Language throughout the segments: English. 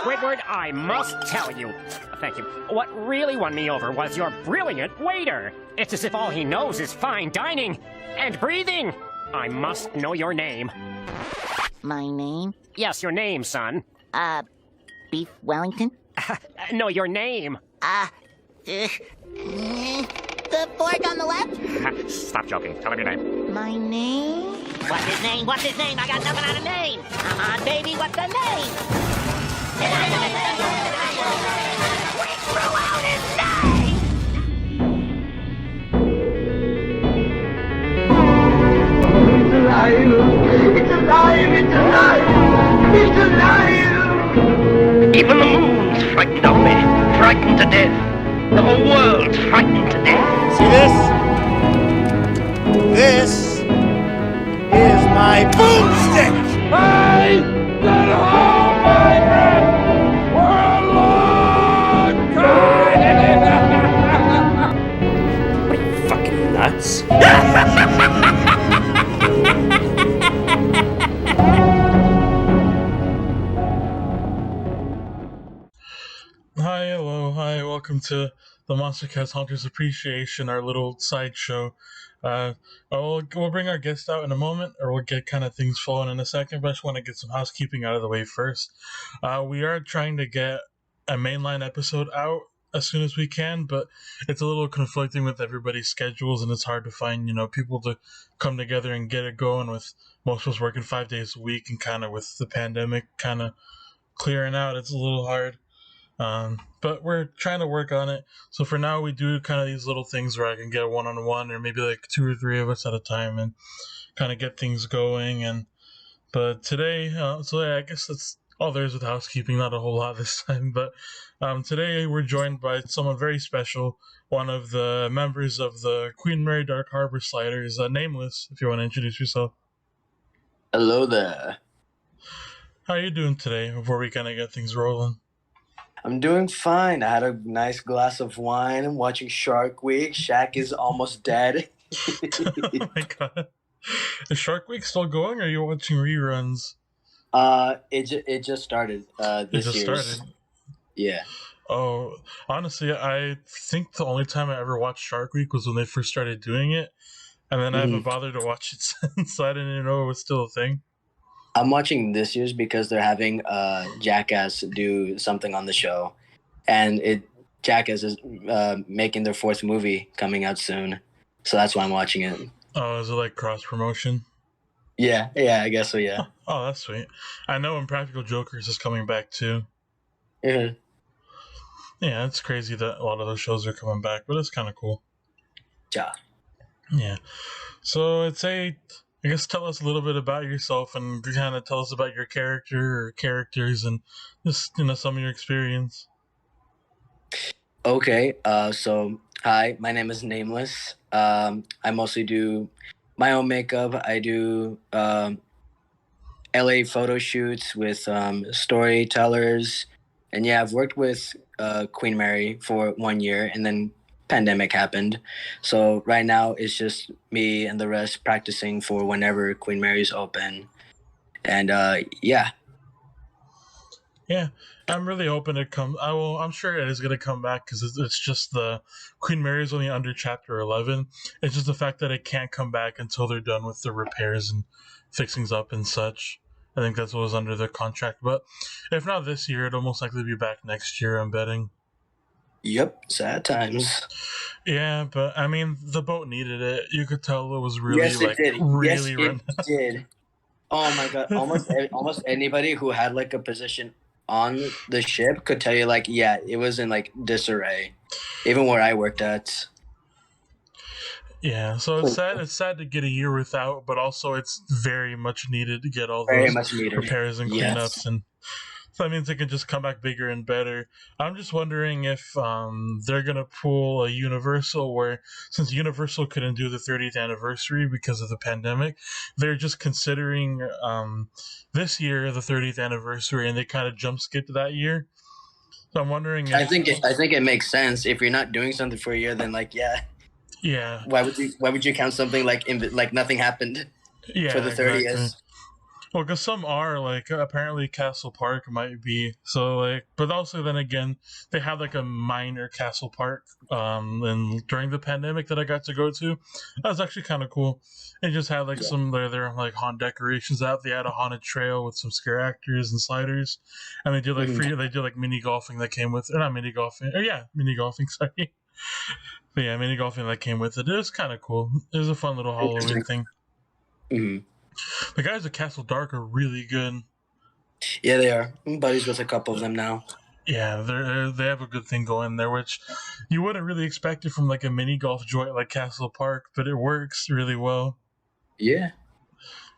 Squidward, I must tell you. Thank you. What really won me over was your brilliant waiter. It's as if all he knows is fine dining and breathing. I must know your name. My name? Yes, your name, son. Beef Wellington? No, your name. The fork on the left? Stop joking. Tell him your name. My name? What's his name? What's his name? I got nothing on a name. Come on, baby, what's the name? We threw out his name! It's alive! It's alive! It's alive! It's alive! Even the moon's frightened of me, frightened to death. The whole world's frightened to death. See this? This is my boomstick! I can hold my breath for a long time! What are you, fucking nuts? Hi, hello, hi, welcome to the Monster Cast Hunters Appreciation, our little sideshow. We'll bring our guest out in a moment, or we'll get kind of things flowing in a second, but I just want to get some housekeeping out of the way first. We are trying to get a mainline episode out as soon as we can, but it's a little conflicting with everybody's schedules, and it's hard to find, people to come together and get it going, with most of us working 5 days a week, and kind of with the pandemic kind of clearing out, it's a little hard. But we're trying to work on it. So for now, we do kind of these little things where I can get a one-on-one, or maybe like 2 or 3 of us at a time, and kind of get things going. But today, I guess that's all there is with housekeeping. Not a whole lot this time. But today we're joined by someone very special, one of the members of the Queen Mary Dark Harbor Sliders, Nameless. If you want to introduce yourself. Hello there. How are you doing today? Before we kind of get things rolling. I'm doing fine. I had a nice glass of wine. I'm watching Shark Week. Shaq is almost dead. Oh my god. Is Shark Week still going, or are you watching reruns? It just started this year. Yeah. Oh, honestly, I think the only time I ever watched Shark Week was when they first started doing it, and then I haven't bothered to watch it since, so I didn't even know it was still a thing. I'm watching this year's because they're having Jackass do something on the show, and Jackass is making their 4th movie coming out soon, so that's why I'm watching it. Oh, is it like cross promotion? Yeah, I guess so. Yeah. Oh, that's sweet. I know Impractical Jokers is coming back too. Mm-hmm. Yeah, it's crazy that a lot of those shows are coming back, but it's kind of cool. Yeah. Yeah. So I guess tell us a little bit about yourself, and kind of tell us about your character or characters, and just some of your experience. Okay. So hi, my name is Nameless. I mostly do my own makeup. I do LA photo shoots with storytellers, and yeah, I've worked with Queen Mary for 1 year, and then pandemic happened, so right now it's just me and the rest practicing for whenever Queen Mary's open. And yeah, I'm really hoping it comes. I'm sure it is going to come back, because it's just the Queen Mary's only under chapter 11. It's just the fact that it can't come back until they're done with the repairs and fixings up and such. I think that's what was under their contract, but if not this year, it'll most likely be back next year, I'm betting. yep, sad times. Yeah, but I mean, the boat needed it. You could tell it was really Yes, it did. really Yes, run. it did. Oh my god, almost anybody who had like a position on the ship could tell you, like, yeah, it was in like disarray, even where I worked at. Yeah, so it's sad. It's sad to get a year without, but also it's very much needed to get all Very those much needed. repairs and Yes. cleanups, and so that means it can just come back bigger and better. I'm just wondering if they're gonna pull a Universal, where since Universal couldn't do the 30th anniversary because of the pandemic, they're just considering this year the 30th anniversary, and they kind of jump skipped that year. So I'm wondering if, I think it makes sense. If you're not doing something for a year, then like, yeah, yeah, why would you count something like like nothing happened yeah, for the 30th? exactly. Well, because some are like apparently Castle Park might be so like, but also then again they have like a minor Castle Park and during the pandemic that I got to go to, that was actually kind of cool. They just had like some their like haunt decorations out. They had a haunted trail with some scare actors and sliders, and they did like free. They did like mini golfing that came with, or not mini golfing, or yeah, mini golfing. Sorry, but yeah, mini golfing that came with it. It was kind of cool. It was a fun little Halloween thing. Mhm. The guys at Castle Dark are really good. Yeah, they are. I'm buddies with a couple of them now. Yeah, they have a good thing going there, which you wouldn't really expect it from like a mini golf joint like Castle Park, but it works really well. Yeah.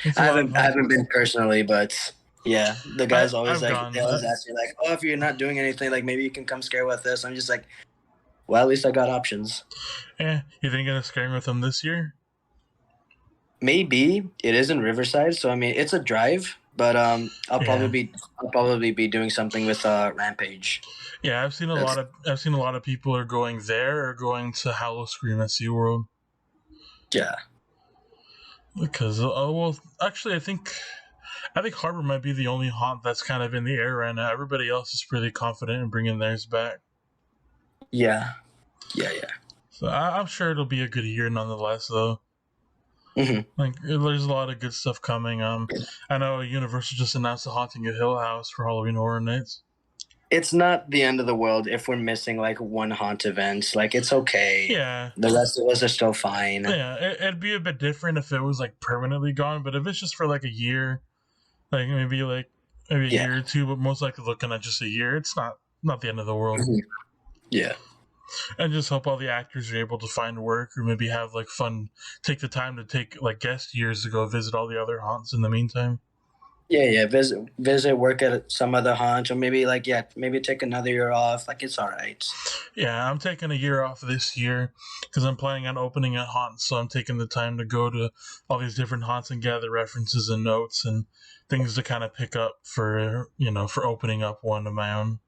It's I haven't been personally, but yeah, the guys always I've like gone. they always ask me like, oh, if you're not doing anything, like maybe you can come scare with us. I'm just like, well, at least I got options. Yeah, you think gonna scare with them this year? Maybe it is in Riverside, so I mean it's a drive, but I'll probably be doing something with Rampage. Yeah, I've seen a lot of people are going there or going to Howl-O-Scream at SeaWorld. Yeah. Because well, actually, I think Harbor might be the only haunt that's kind of in the air right now. Everybody else is pretty confident in bringing theirs back. Yeah. So I'm sure it'll be a good year nonetheless, though. Mm-hmm. Like, there's a lot of good stuff coming. I know Universal just announced the Haunting of Hill House for Halloween Horror Nights. It's not the end of the world if we're missing like one haunt event. Like it's okay. Yeah. The rest of us are still fine. Yeah, it'd be a bit different if it was like permanently gone, but if it's just for like a year, like maybe a year or two, but most likely looking at just a year, it's not the end of the world. Mm-hmm. Yeah. And just hope all the actors are able to find work or maybe have like fun, take the time to take like guest years to go visit all the other haunts in the meantime. Yeah. Visit, work at some other haunt, or maybe maybe take another year off. Like it's all right. Yeah, I'm taking a year off this year because I'm planning on opening a haunt, so I'm taking the time to go to all these different haunts and gather references and notes and things to kind of pick up for opening up one of my own.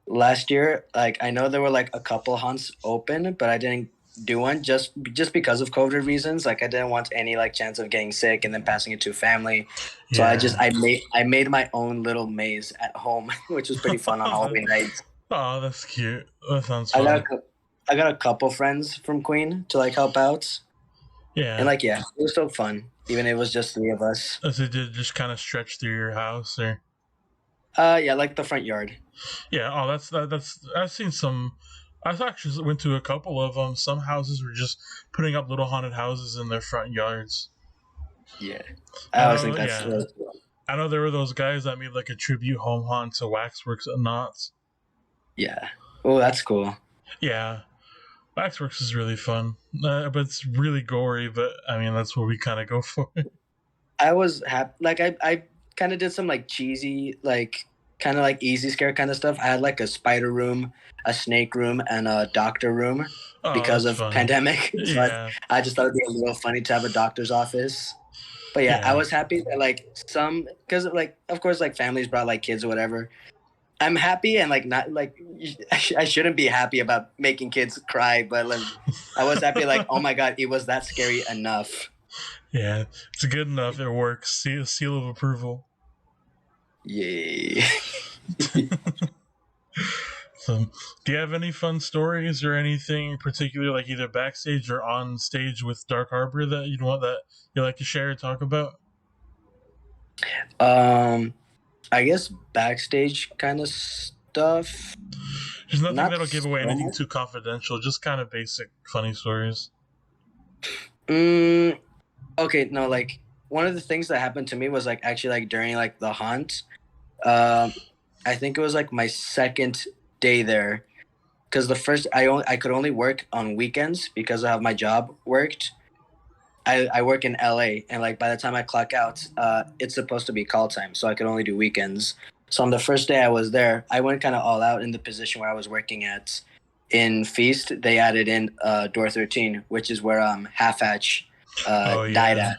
Last year, like I know there were like a couple haunts open, but I didn't do one just because of COVID reasons. Like I didn't want any like chance of getting sick and then passing it to family. So I made my own little maze at home, which was pretty fun on Halloween night. Oh, that's cute. That sounds fun. I got a couple friends from Queen to like help out. Yeah. And like it was so fun. Even if it was just 3 of us. As it did just kind of stretch through your house or like the front yard. Yeah, that's I've seen some. I actually went to a couple of them. Some houses were just putting up little haunted houses in their front yards. Yeah, I always think that's really cool. I know there were those guys that made like a tribute home haunt to Waxworks at Knott's. Yeah. Oh, that's cool. Yeah, Waxworks is really fun, but it's really gory. But I mean, that's what we kind of go for. I was happy. Like I kind of did some like cheesy like. Kind of like easy scare kind of stuff. I had like a spider room, a snake room, and a doctor room because of pandemic. So Yeah. I just thought it'd be a little funny to have a doctor's office. But yeah, I was happy that like because like of course like families brought like kids or whatever. I'm happy and like not like I shouldn't be happy about making kids cry, but like I was happy like oh my god, it was that scary enough. Yeah, it's good enough. It works. Seal of approval. Yay. So, do you have any fun stories or anything particular, like either backstage or on stage with Dark Harbor that you'd like to share or talk about? I guess backstage kind of stuff. There's nothing that'll give away anything too confidential. Just kind of basic funny stories. Okay, no, like one of the things that happened to me was like actually like during like the haunt. I think it was like my second day there, because the first I could only work on weekends because of how my job worked. I work in LA, and like by the time I clock out, it's supposed to be call time, so I could only do weekends. So on the first day I was there, I went kind of all out in the position where I was working at. In Feast, they added in door 13, which is where Half Hatch died at.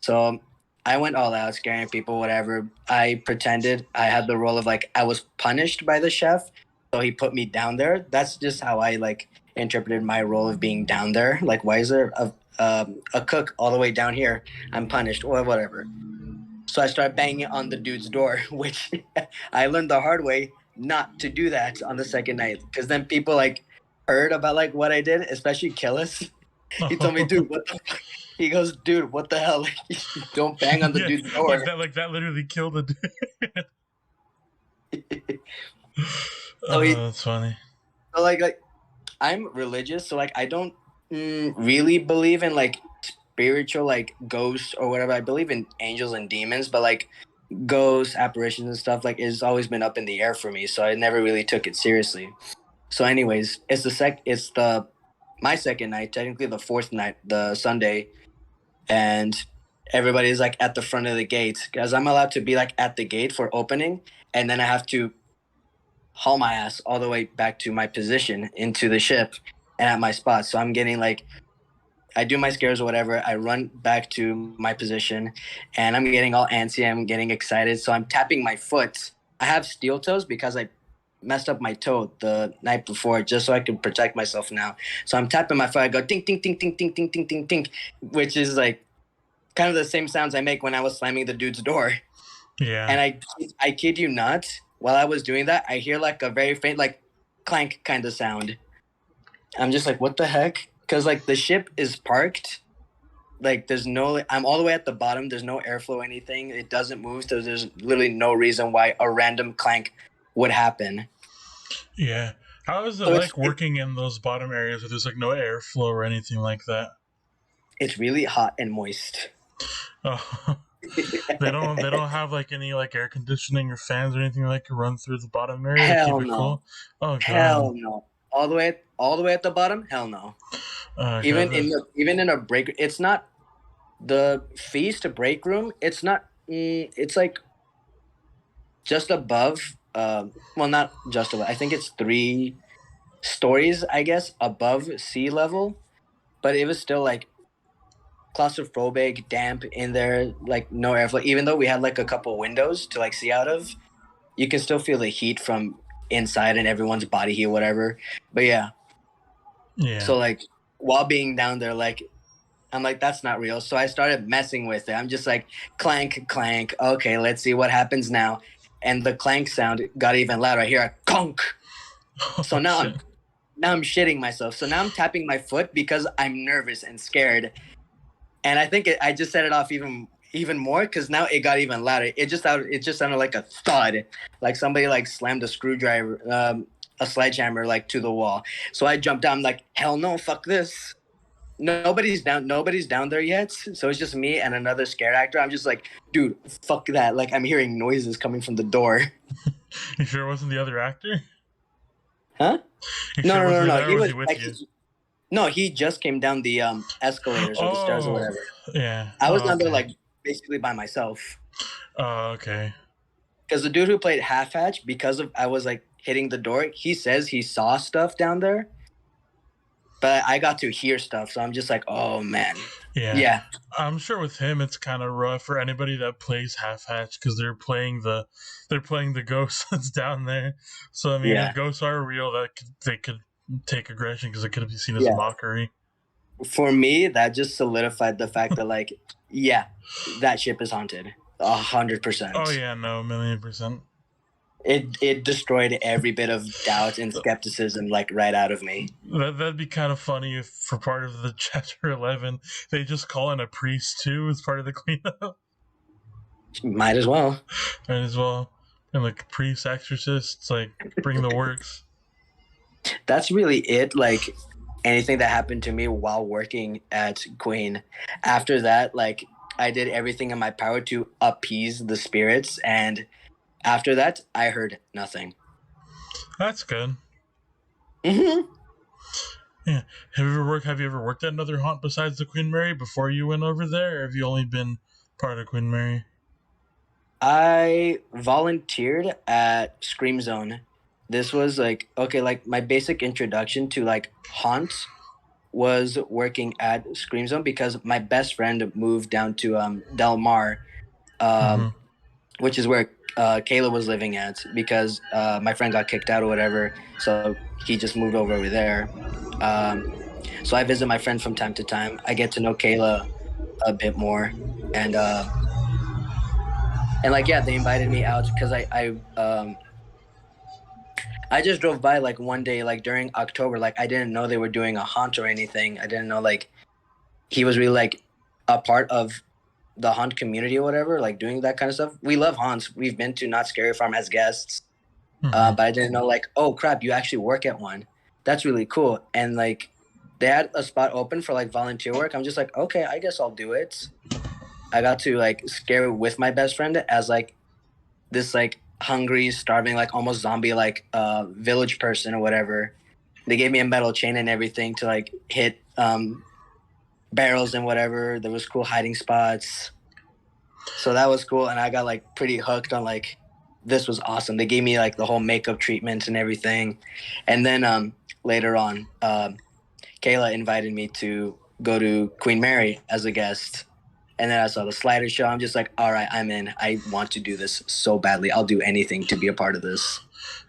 So I went all out, scaring people, whatever. I pretended I had the role of like I was punished by the chef, so he put me down there. That's just how I like interpreted my role of being down there. Like, why is there a cook all the way down here? I'm punished or whatever. So I started banging on the dude's door, which I learned the hard way not to do that on the second night, because then people like heard about like what I did, especially Killis. He told me, dude, what the fuck? He goes, dude, what the hell? Don't bang on the Yeah, dude's door. like that literally killed the dude. So he- That's funny. So like I'm religious, so like I don't really believe in like spiritual like ghosts or whatever. I believe in angels and demons, but like ghosts, apparitions, and stuff like it's always been up in the air for me. So I never really took it seriously. So, anyways, it's my second night, technically the fourth night, the Sunday, and everybody's like at the front of the gate because I'm allowed to be like at the gate for opening, and then I have to haul my ass all the way back to my position into the ship and at my spot. So I'm getting like, I do my scares or whatever. I run back to my position and I'm getting all antsy. I'm getting excited. So I'm tapping my foot. I have steel toes because I messed up my toe the night before just so I could protect myself now. So I'm tapping my foot. I go ding, ding, ding, ding, ding, ding, ding, ding, ding, which is like kind of the same sounds I make when I was slamming the dude's door. Yeah. And I kid you not, while I was doing that, I hear like a very faint, like clank kind of sound. I'm just like, what the heck? Because like the ship is parked. Like there's no, I'm all the way at the bottom. There's no airflow or anything. It doesn't move. So there's literally no reason why a random clank would happen. Yeah. How is it So like working in those bottom areas where there's like no airflow or anything like that? It's really hot and moist. Oh. They don't have like any like air conditioning or fans or anything like to run through the bottom area to Hell keep it no. cool? Oh god. Hell no. All the way at the bottom? Hell no. Even in a break, it's not the feast break room. It's not. It's like just above. Well, not just above. I think it's 3 stories, I guess, above sea level. But it was still like claustrophobic, damp in there, like no airflow. Even though we had like a couple windows to like see out of, you can still feel the heat from inside and everyone's body heat, whatever. But yeah. So like while being down there, like I'm like, that's not real. So I started messing with it. I'm just like clank, clank. Okay, let's see what happens now. And the clank sound got even louder. I hear a conk. So now I'm shitting myself. So now I'm tapping my foot because I'm nervous and scared. And I think I just set it off even more because now it got even louder. It just sounded like a thud, like somebody like slammed a screwdriver, a sledgehammer like to the wall. So I jumped down. I'm like, hell no, fuck this. Nobody's down there yet. So it's just me and another scare actor. I'm just like, dude, fuck that. Like I'm hearing noises coming from the door. You sure it wasn't the other actor? Huh? No. He was with like, you? no, he just came down the escalators or the stairs or whatever. Yeah. I was down there like basically by myself. Oh, okay. Because the dude who played Half Hatch, because of I was like hitting the door, he says he saw stuff down there. But I got to hear stuff, so I'm just like, oh man. Yeah. I'm sure with him it's kind of rough for anybody that plays Half Hatch because they're playing the ghost that's down there. So I mean, if ghosts are real, they could take aggression because it could be seen as a mockery. For me, that just solidified the fact that like, yeah, that ship is haunted, 100%. Oh yeah, no, 1,000,000%. It destroyed every bit of doubt and skepticism like right out of me. That'd be kind of funny if for part of the chapter 11 they just call in a priest too as part of the cleanup. Might as well. And like priests, exorcists, like bring the works. That's really it. Like anything that happened to me while working at Queen. After that, like I did everything in my power to appease the spirits, and after that, I heard nothing. That's good. Mm-hmm. Yeah. Have you ever worked at another haunt besides the Queen Mary before you went over there, or have you only been part of Queen Mary? I volunteered at Scream Zone. This was like, okay, like my basic introduction to like haunts was working at Scream Zone because my best friend moved down to Del Mar, which is where Kayla was living at because my friend got kicked out or whatever. So he just moved over there. So I visit my friend from time to time. I get to know Kayla a bit more. And And like, yeah, they invited me out because I just drove by like one day, like during October. Like I didn't know they were doing a haunt or anything. I didn't know like he was really like a part of the haunt community or whatever, like doing that kind of stuff. We love haunts. We've been to Not Scary Farm as guests, but I didn't know like, oh crap, you actually work at one. That's really cool. And like they had a spot open for like volunteer work. I'm just like, okay, I guess I'll do it. I got to like scare with my best friend as like this like hungry, starving, like almost zombie like village person or whatever. They gave me a metal chain and everything to like hit barrels and whatever. There was cool hiding spots. So that was cool, and I got like pretty hooked on like this was awesome. They gave me like the whole makeup treatments and everything. And then later on, Kayla invited me to go to Queen Mary as a guest. And then I saw the slider show. I'm just like, all right, I'm in. I want to do this so badly. I'll do anything to be a part of this.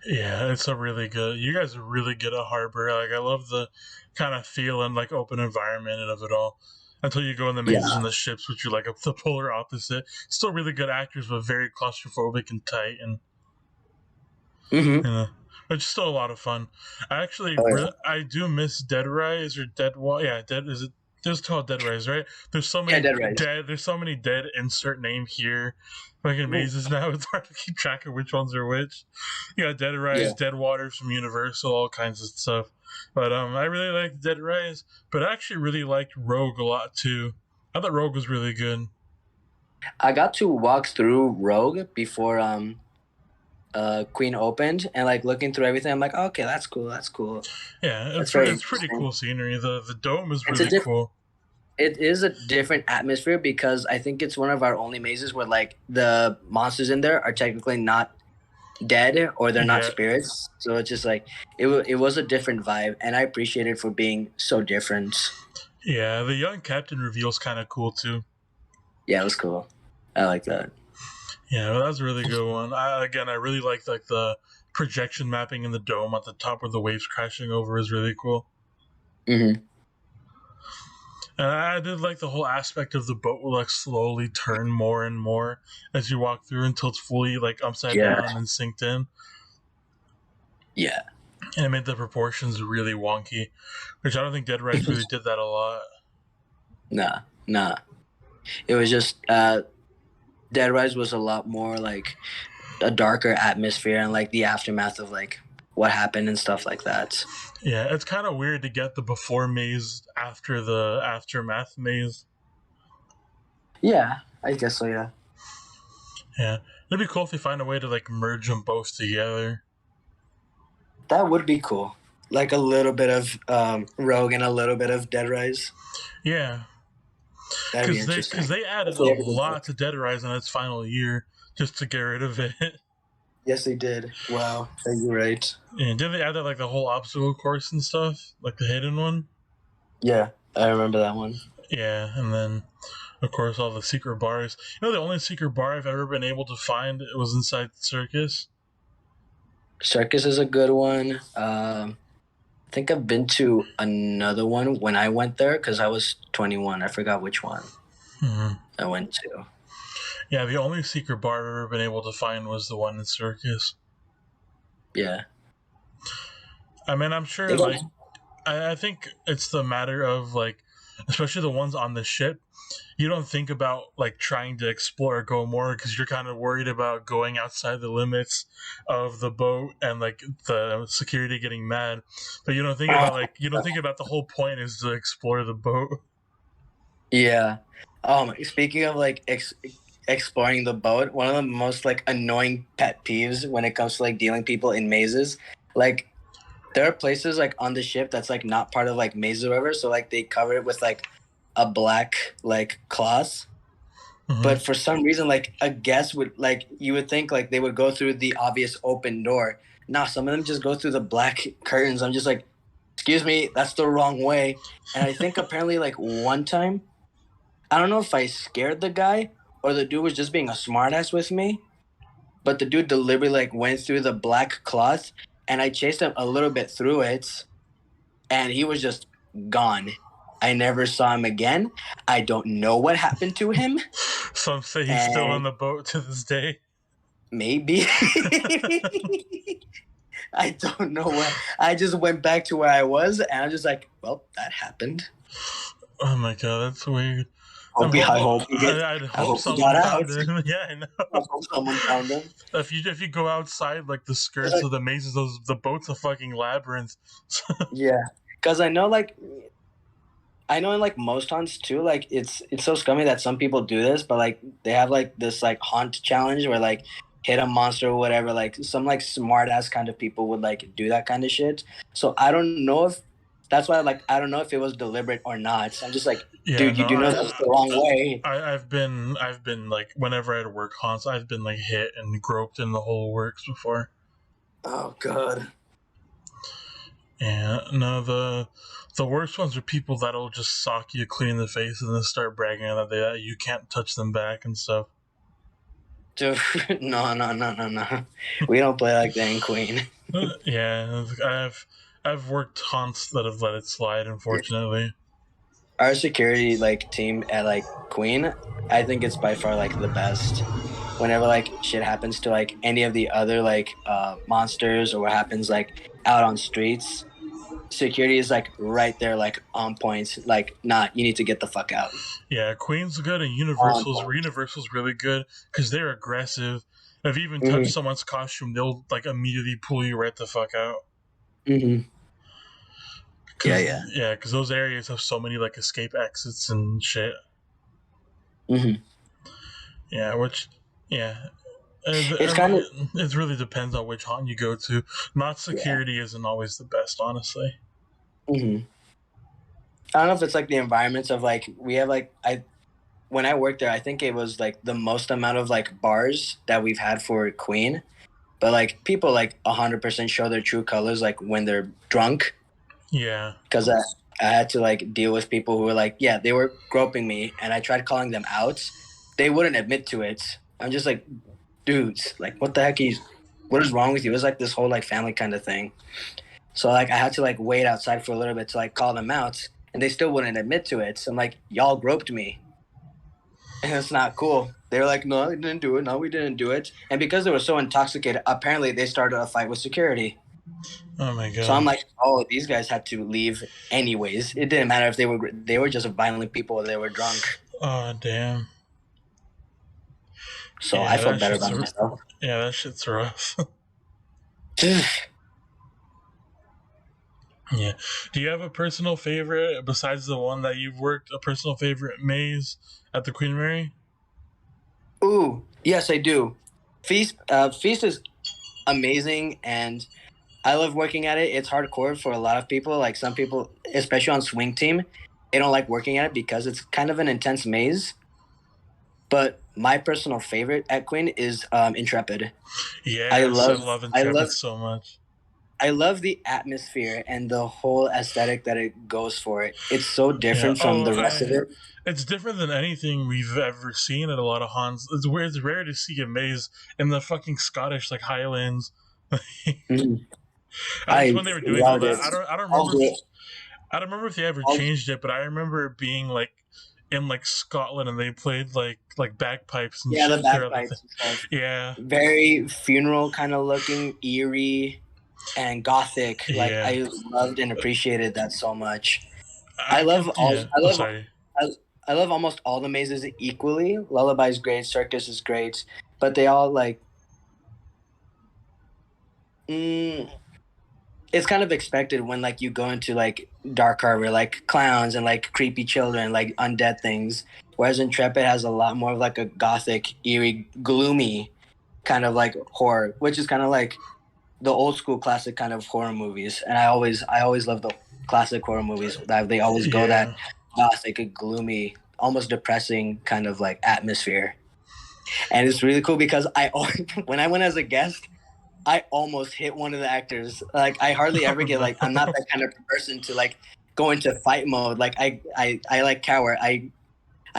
Yeah, it's a really good. You guys are really good at Harbor. Like, I love the kind of feel and like open environment and of it all. Until you go in the mazes and the ships, which are like the polar opposite. Still really good actors, but very claustrophobic and tight, and you know, it's still a lot of fun. I actually, I do miss Dead Rise or Dead Wall. Yeah, Dead is it? It's called Dead Rise, right? There's so many dead. There's so many dead insert name here. Like in mazes now, it's hard to keep track of which ones are which. You got Dead Rise, Dead Waters from Universal, all kinds of stuff. But I really liked Dead Rise, but I actually really liked Rogue a lot too. I thought Rogue was really good. I got to walk through Rogue before Queen opened, and like looking through everything, I'm like, oh, okay, that's cool. That's cool. Yeah, it's pretty cool scenery. The dome is really cool. It is a different atmosphere because I think it's one of our only mazes where like the monsters in there are technically not dead or they're not spirits. So it's just like it was a different vibe, and I appreciate it for being so different. Yeah, the young captain reveal's kind of cool too. Yeah, it was cool. I like that. Yeah, well, that was a really good one. I really liked like the projection mapping in the dome at the top where the waves crashing over is really cool. Mm-hmm. And I did like the whole aspect of the boat will like slowly turn more and more as you walk through until it's fully like upside down and synced in. Yeah. And it made the proportions really wonky, which I don't think Dead Rise really did that a lot. Nah. It was just Dead Rise was a lot more like a darker atmosphere and like the aftermath of like what happened and stuff like that. Yeah, it's kind of weird to get the before maze after the aftermath maze. Yeah, I guess so, yeah. Yeah, it'd be cool if they find a way to like merge them both together. That would be cool. Like a little bit of Rogue and a little bit of Dead Rise. Yeah. That'd be interesting. Because they added a lot to Dead Rise in its final year just to get rid of it. Yes, they did. Wow, you're right. Yeah, didn't they add that like the whole obstacle course and stuff? Like the hidden one? Yeah, I remember that one. Yeah, and then of course all the secret bars. You know, the only secret bar I've ever been able to find was inside the circus. Circus is a good one. I think I've been to another one when I went there because I was 21. I forgot which one I went to. Yeah, the only secret bar I've ever been able to find was the one in Circus. Yeah. I mean, I'm sure, like, I think it's the matter of, like, especially the ones on the ship, you don't think about, like, trying to explore or go more because you're kind of worried about going outside the limits of the boat and, like, the security getting mad. But you don't think about, like, the whole point is to explore the boat. Yeah. Speaking of, like, exploring the boat, one of the most like annoying pet peeves when it comes to like dealing people in mazes, like there are places like on the ship that's like not part of like mazes or whatever, so like they cover it with like a black like cloth, but for some reason like a guest would like you would think like they would go through the obvious open door. Nah, some of them just go through the black curtains. I'm just like, excuse me, that's the wrong way. And I think apparently like one time, I don't know if I scared the guy or the dude was just being a smartass with me, but the dude deliberately like went through the black cloth, and I chased him a little bit through it, and he was just gone. I never saw him again. I don't know what happened to him. Some say he's still on the boat to this day. Maybe. I don't know what. I just went back to where I was, and I'm just like, well, that happened. Oh my god, that's weird. I hope he someone got found out. him. Yeah, I know. I hope someone found him. If you go outside, like the skirts of the mazes, the boat's a fucking labyrinth. Yeah, because I know in like most haunts too, like it's so scummy that some people do this, but like they have like this like haunt challenge where like hit a monster or whatever, like some like smart ass kind of people would like do that kind of shit. So I don't know if that's why like I don't know if it was deliberate or not. I'm just like, dude, you do know that's the wrong way. I've been like whenever I'd work haunts, I've been like hit and groped in the whole works before. Oh god. Yeah, no, the worst ones are people that'll just sock you clean in the face and then start bragging that you can't touch them back and stuff. Dude, no. We don't play like that in Queen. Yeah, I've worked haunts that have let it slide, unfortunately. Our security like team at like Queen, I think it's by far like the best. Whenever like shit happens to like any of the other like monsters or what happens like out on streets, security is like right there, like on point. Like, nah, you need to get the fuck out. Yeah, Queen's good and Universal's really good because they're aggressive. If you even touch someone's costume, they'll like immediately pull you right the fuck out. Mm-hmm. Yeah, because those areas have so many like escape exits and shit. Mm-hmm. It really depends on which haunt you go to. Not security isn't always the best, honestly. Mm-hmm. I don't know if it's like the environments of like we have like when I worked there, I think it was like the most amount of like bars that we've had for Queen, but like people like 100% show their true colors like when they're drunk. Yeah. Because I had to like deal with people who were like, yeah, they were groping me, and I tried calling them out. They wouldn't admit to it. I'm just like, dudes, like what the heck what is wrong with you? It was like this whole like family kind of thing. So like I had to like wait outside for a little bit to like call them out, and they still wouldn't admit to it. So I'm like, y'all groped me. And it's not cool. They were like, no, we didn't do it. No, we didn't do it. And because they were so intoxicated, apparently they started a fight with security. Oh my god. So I'm like, oh, these guys had to leave anyways. It didn't matter if they were just violent people or they were drunk. Oh damn. So I felt better about myself. Yeah, that shit's rough. Yeah. Do you have a personal favorite besides the one that you've worked? A personal favorite maze at the Queen Mary? Ooh, yes, I do. Feast is amazing, and I love working at it. It's hardcore for a lot of people. Like some people, especially on swing team, they don't like working at it because it's kind of an intense maze. But my personal favorite at Queen is Intrepid. Yeah, I love Intrepid so much. I love the atmosphere and the whole aesthetic that it goes for. It's so different from the rest of it. It's different than anything we've ever seen at a lot of haunts. It's weird. It's rare to see a maze in the fucking Scottish like Highlands. When they were doing all that, I don't remember. I don't remember if they ever changed it, but I remember it being like in like Scotland, and they played like bagpipes and shit. The bagpipes and stuff. Yeah, very funeral kind of looking, eerie, and gothic. Like I loved and appreciated that so much. I love almost all the mazes equally. Lullaby is great, Circus is great, but they all like. It's kind of expected when like you go into like Dark Harbor, like clowns and like creepy children, like undead things. Whereas Intrepid has a lot more of like a gothic, eerie, gloomy kind of like horror, which is kind of like the old school classic kind of horror movies. And I always love the classic horror movies. They always go that gothic, gloomy, almost depressing kind of like atmosphere. And it's really cool because when I went as a guest, I almost hit one of the actors. Like I hardly ever get like, I'm not that kind of person to like go into fight mode. Like I like cower. I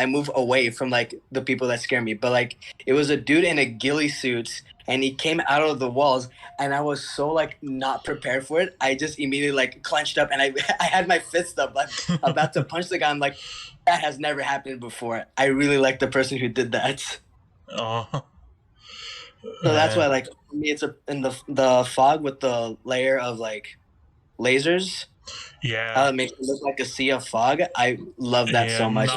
move away from like the people that scare me. But like it was a dude in a ghillie suit and he came out of the walls, and I was so like not prepared for it. I just immediately like clenched up, and I I had my fist up, like about to punch the guy. I'm like, that has never happened before. I really like the person who did that. Oh, So that's why, like, for me, it's in the fog with the layer of like lasers. How yeah. it makes it look like a sea of fog. I love that Yeah, so much.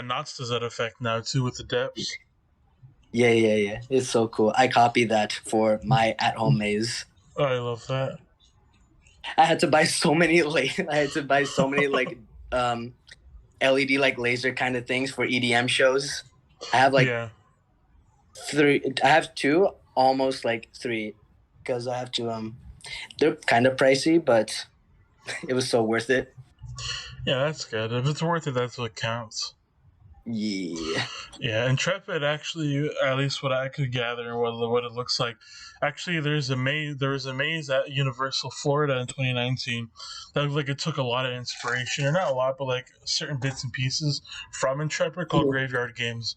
Knots does that effect now too with the depths. Yeah. It's so cool. I copied that for my at-home maze. Oh, I love that. I had to buy so many like LED like laser kind of things for EDM shows. I have like Yeah, three. I have two, almost like three, because I have to. They're kind of pricey, but it was so worth it. yeah, that's good. If it's worth it, that's what counts. Yeah. Yeah, Intrepid actually, at least what I could gather and what it looks like. Actually, there was a maze at Universal Florida in 2019 that looked like it took a lot of inspiration, or not a lot, but like certain bits and pieces from Intrepid called Graveyard Games.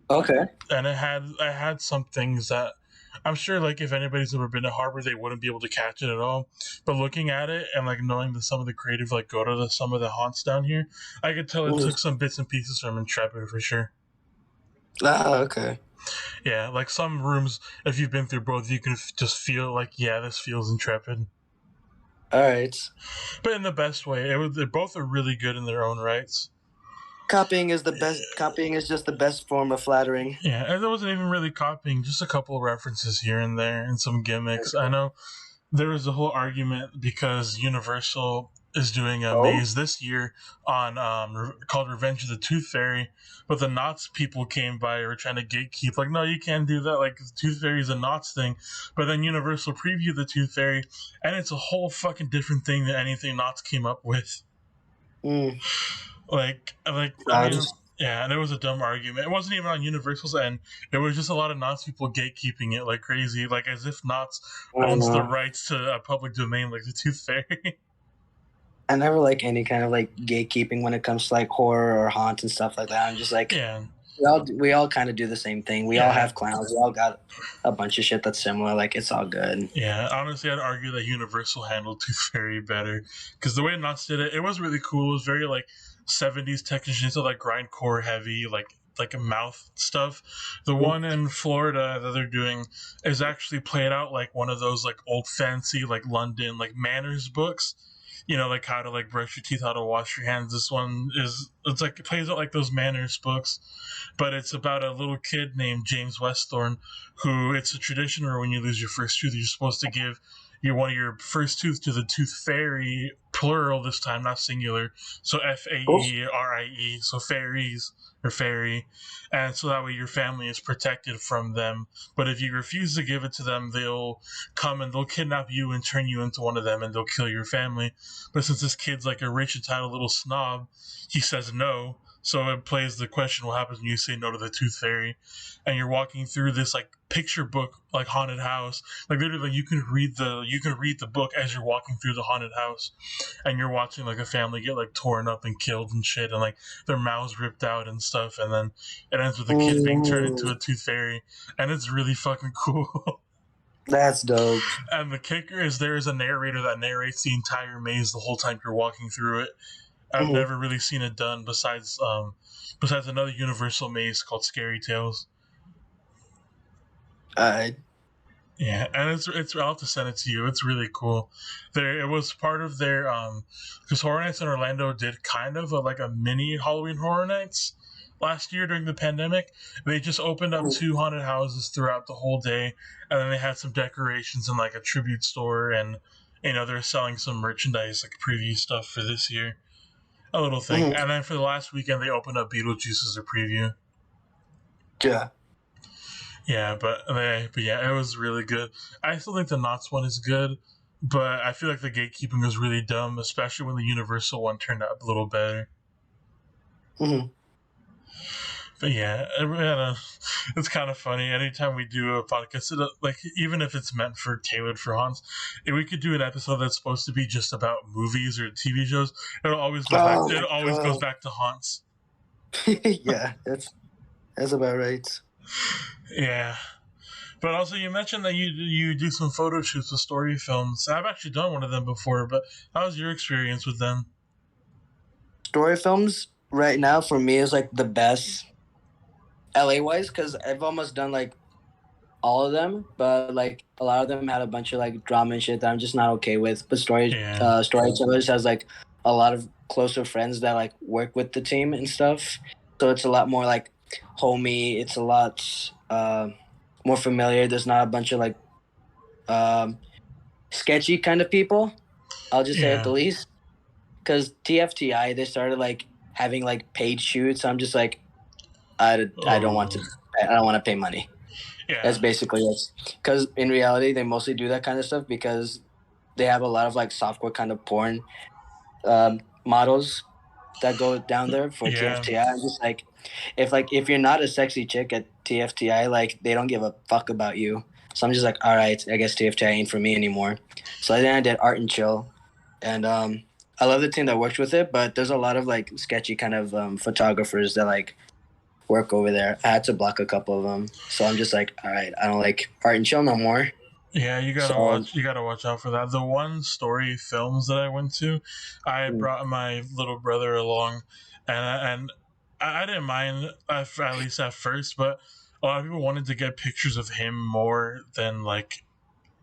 Okay. And it had some things that I'm sure, like, if anybody's ever been to Harbor, they wouldn't be able to catch it at all. But looking at it and like knowing that some of the creative like go to some of the haunts down here, I could tell it took some bits and pieces from Intrepid for sure. Okay. Yeah, like some rooms, if you've been through both, you can just feel like, yeah, this feels Intrepid. All right. But in the best way. They both are really good in their own rights. Copying is the best. Copying is just the best form of flattering. Yeah, and there wasn't even really copying, just a couple of references here and there and some gimmicks. I know there was a whole argument because Universal is doing a maze this year on called Revenge of the Tooth Fairy, but the Knots people came by or were trying to gatekeep, like, no, you can't do that. Like, the Tooth Fairy is a Knots thing. But then Universal previewed the Tooth Fairy, and it's a whole fucking different thing than anything Knots came up with. Like, I mean, yeah, and it was a dumb argument. It wasn't even on Universal's end. It was just a lot of Knots people gatekeeping it like crazy, like as if Knots owns the rights to a public domain like the Tooth Fairy. I never like any kind of like gatekeeping when it comes to like horror or haunt and stuff like that. I'm just like, Yeah. we all kind of do the same thing. We all have clowns. We all got a bunch of shit that's similar. Like, it's all good. Yeah, honestly, I'd argue that Universal handled Tooth Fairy better because the way Knots did it, it was really cool. It was very like 70s technician, so like grindcore heavy, like a mouth stuff. The one in Florida that they're doing is actually played out like one of those like old fancy like London like manners books. You know, like how to like brush your teeth, how to wash your hands. This one it's like it plays out like those manners books, but it's about a little kid named James Westthorne who it's a tradition where when you lose your first tooth, you're supposed to give one of your first tooth to the Tooth Fairy, plural this time, not singular. So Faerie, so fairies or fairy, and so that way your family is protected from them. But if you refuse to give it to them, they'll come and they'll kidnap you and turn you into one of them, and they'll kill your family. But since this kid's like a rich entitled little snob, he says no. So it plays the question: what happens when you say no to the Tooth Fairy? And you're walking through this like picture book, like haunted house. Like literally, you can read the book as you're walking through the haunted house, and you're watching like a family get like torn up and killed and shit, and like their mouths ripped out and stuff. And then it ends with the kid being turned into a Tooth Fairy, and it's really fucking cool. That's dope. And the kicker is there is a narrator that narrates the entire maze the whole time you're walking through it. I've never really seen it done besides another Universal maze called Scary Tales. Yeah, and it's I'll have to send it to you. It's really cool. It was part of their because Horror Nights in Orlando did kind of a mini Halloween Horror Nights last year during the pandemic. They just opened up 2 haunted houses throughout the whole day, and then they had some decorations and like a tribute store, and they're selling some merchandise like preview stuff for this year. A little thing. And then for the last weekend, they opened up Beetlejuice as a preview. Yeah. Yeah, but yeah, it was really good. I still think the Knots one is good, but I feel like the gatekeeping was really dumb, especially when the Universal one turned out a little better. But yeah, it's kind of funny. Anytime we do a podcast, like even if it's meant for tailored for haunts, if we could do an episode that's supposed to be just about movies or TV shows, it'll always go back. It always goes back to haunts. Yeah, that's about right. Yeah, But also, you mentioned that you do some photo shoots with story films. I've actually done one of them before, but how was your experience with them? Story films right now for me is like the best LA wise because I've almost done like all of them, but like a lot of them had a bunch of like drama and shit that I'm just not okay with. But Yeah, storytellers has like a lot of closer friends that like work with the team and stuff, so it's a lot more like homey. It's a lot more familiar. There's not a bunch of like um, sketchy kind of people. I'll just say at the yeah. least, because TFTI they started like having like paid shoots. I'm just like I don't want to. Oh, I don't want to pay money. That's yeah. basically it. Because in reality, they mostly do that kind of stuff because they have a lot of like softcore kind of porn models that go down there for Yeah. TFTI. I'm just like if you're not a sexy chick at TFTI, like they don't give a fuck about you. So I'm just like, all right, I guess TFTI ain't for me anymore. So then I did Art and Chill, and I love the team that works with it, but there's a lot of like sketchy kind of photographers that like work over there. I had to block a couple of them, so I'm just like, all right, I don't like Art and Chill no more. Yeah, you gotta So watch. You gotta watch out for that. The one story films that I went to, I brought my little brother along, and I didn't mind at least at first, but a lot of people wanted to get pictures of him more than like.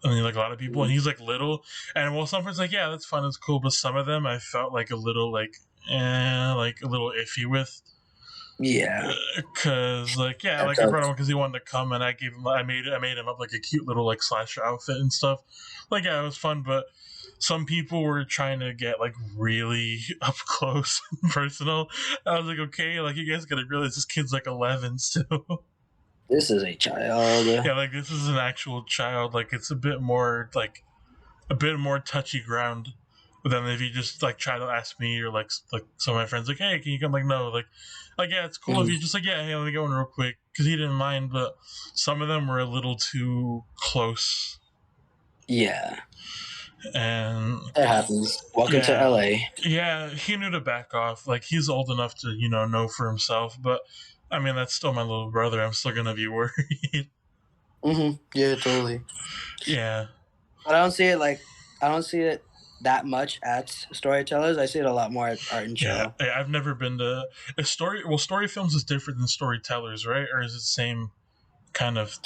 I mean, like a lot of people, and he's like little, and well, some friends like, yeah, that's fun, it's cool, but some of them I felt like a little like a little iffy with. yeah, Cause like yeah, that's like I brought him because he wanted to come, and I made him up like a cute little like slasher outfit and stuff. Like yeah, it was fun, but some people were trying to get like really up close and personal. I was like, okay, like you guys gotta realize this kid's like 11 still. this is a child. Yeah, like this is an actual child. Like it's a bit more touchy ground than if you just like try to ask me or like some of my friends like, hey, can you come? Like no, like yeah, it's cool if Mhm. you just like yeah, hey, let me go in real quick because he didn't mind, but some of them were a little too close, Yeah, and that happens. Welcome to yeah, LA. yeah, he knew to back off. Like he's old enough to know for himself, but I mean that's still my little brother. I'm still gonna be worried. Yeah, totally. Yeah. But I don't see it that much at storytellers. I see it a lot more at Art and Yeah, Chill. I've never been to a story. Well, story films is different than storytellers, right? Or is it the same kind of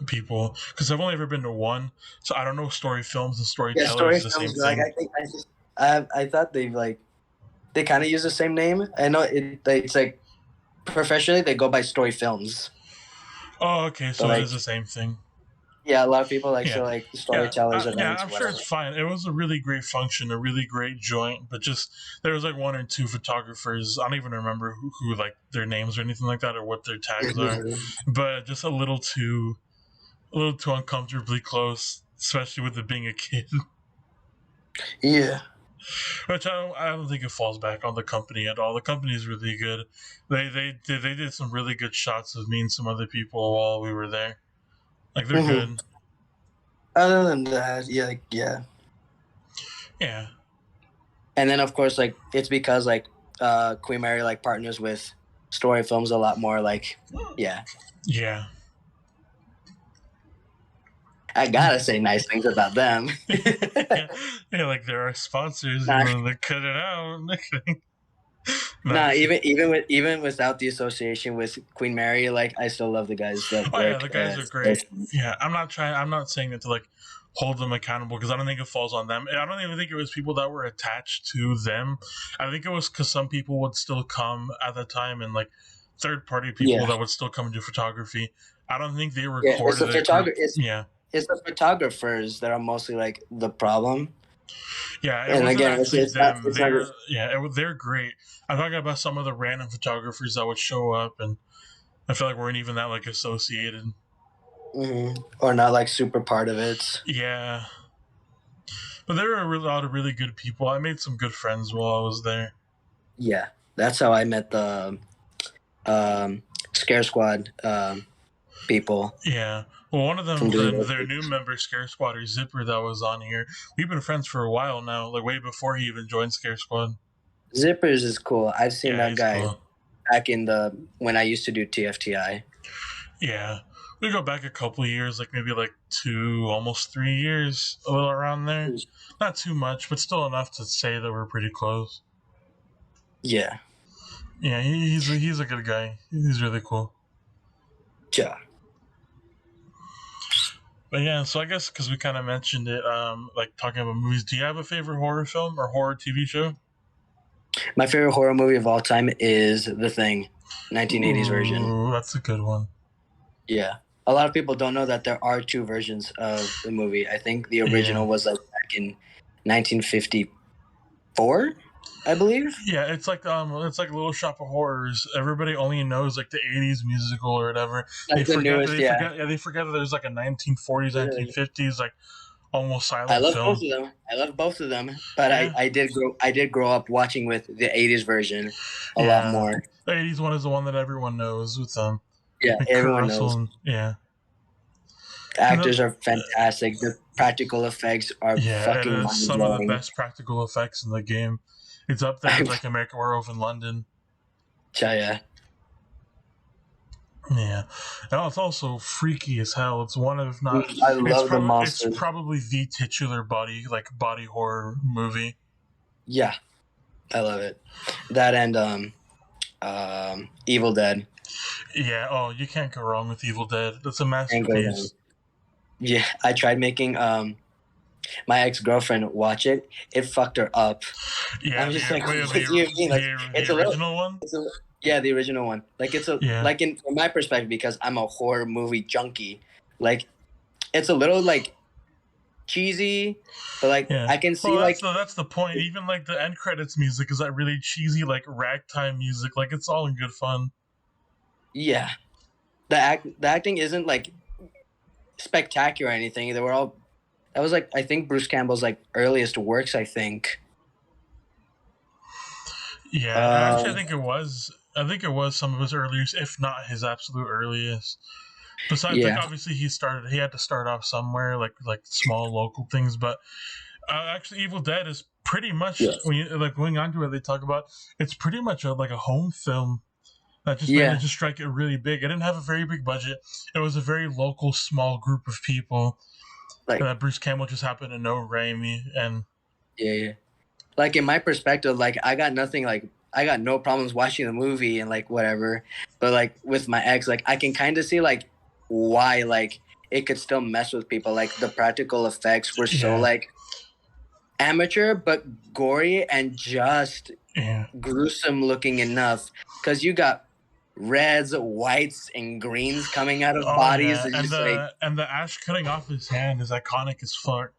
people? Because I've only ever been to one, so I don't know if story films and Yeah, storytellers story is the films. same Like thing. I think I thought they kind of use the same name. I know it's like professionally they go by story films, Oh, okay, but so it like is the same thing. yeah, a lot of people like Yeah, say like yeah, storytellers yeah. events, I'm sure whatever. it's fine. It was a really great function, a really great joint, but just there was like one or two photographers. I don't even remember who like their names or anything like that or what their tags are, but just a little too uncomfortably close, especially with it being a kid. Yeah. Which I don't think it falls back on the company at all. The company is really good. They did some really good shots of me and some other people while we were there. Like they're hmm good. Other than that, yeah, like, yeah. Yeah. And then of course like it's because like Queen Mary like partners with story films a lot more. Like yeah, Yeah. I gotta say nice things about them. Yeah. Yeah, like there are sponsors Nah, and then they cut it out. nah, Nice. even without the association with Queen Mary, like I still love the guys that Oh yeah, work. the guys are great. Yeah, I'm not saying it to like hold them accountable because I don't think it falls on them. I don't even think it was people that were attached to them. I think it was because some people would still come at the time and like third party people Yeah, that would still come and do photography. I don't think they were yeah. core to their group. Yeah, It's the photographers that are mostly like the problem. yeah. It And wasn't again, actually them. it's not just, They're great. I'm talking about some of the random photographers that would show up and I feel like weren't even that like associated. or not like super part of it. Yeah. But there were a lot of really good people. I made some good friends while I was there. Yeah, that's how I met the Scare Squad people Yeah. Well, one of from them, doing their new member, Scare Squatter Zipper, that was on here. We've been friends for a while now, like way before he even joined Scare Squad. Zippers is cool. I've seen Yeah, that he's guy cool. back in the when I used to do TFTI. Yeah. We go back a couple of years, like maybe like 2, almost 3 years, a little around there. Not too much, but still enough to say that we're pretty close. Yeah. Yeah, he's a good guy. He's really cool. Yeah. But yeah, so I guess because we kind of mentioned it, like talking about movies, do you have a favorite horror film or horror TV show? My favorite horror movie of all time is The Thing, 1980s version. Ooh, that's a good one. Yeah. A lot of people don't know that there are 2 versions of the movie. I think the original was like back in 1954, I believe. Yeah, it's like Little Shop of Horrors. Everybody only knows like the '80s musical or whatever. Like the newest, They forget that there's like a 1940s, 1950s like almost silent I love film. both of them. I love both of them. But Yeah. I did grow up watching with the 80s version a lot more. The '80s one is the one that everyone knows with Yeah, like everyone Kurt Russell knows. and, yeah. The actors are fantastic. The practical effects are fucking it is some of the mind-blowing. best practical effects in the game. It's up there with like American Werewolf in London. Yeah. Yeah, and it's also freaky as hell. It's one of, if not, I love the monsters. It's probably the titular body horror movie. Yeah, I love it. That and Evil Dead. Yeah. Oh, you can't go wrong with Evil Dead. That's a masterpiece. Yeah, I tried making my ex-girlfriend watch it. It fucked her up. Yeah, I'm just like, the it's a original one. Yeah, the original one. Like it's like in from my perspective, because I'm a horror movie junkie. Like it's a little like cheesy, but like I can see that's the point. Even like the end credits music is that really cheesy like ragtime music. Like it's all in good fun. Yeah, the acting isn't like spectacular or anything. That was like I think Bruce Campbell's like earliest works. I think. Yeah, actually, I think it was some of his earliest, if not his absolute earliest. Besides, like obviously he had to start off somewhere, like small local things. But actually, Evil Dead is pretty much when you like going on to it, they talk about it's pretty much like a home film that just managed to strike it really big. It didn't have a very big budget. It was a very local, small group of people. Like that Bruce Campbell just happened to know Raimi and like in my perspective, like I got no problems watching the movie and like whatever, but like with my ex, like I can kind of see like why like it could still mess with people. Like the practical effects were so like amateur but gory and just gruesome looking enough, because you got reds, whites, and greens coming out of bodies. Yeah. And the Ash cutting off his hand is iconic as fuck.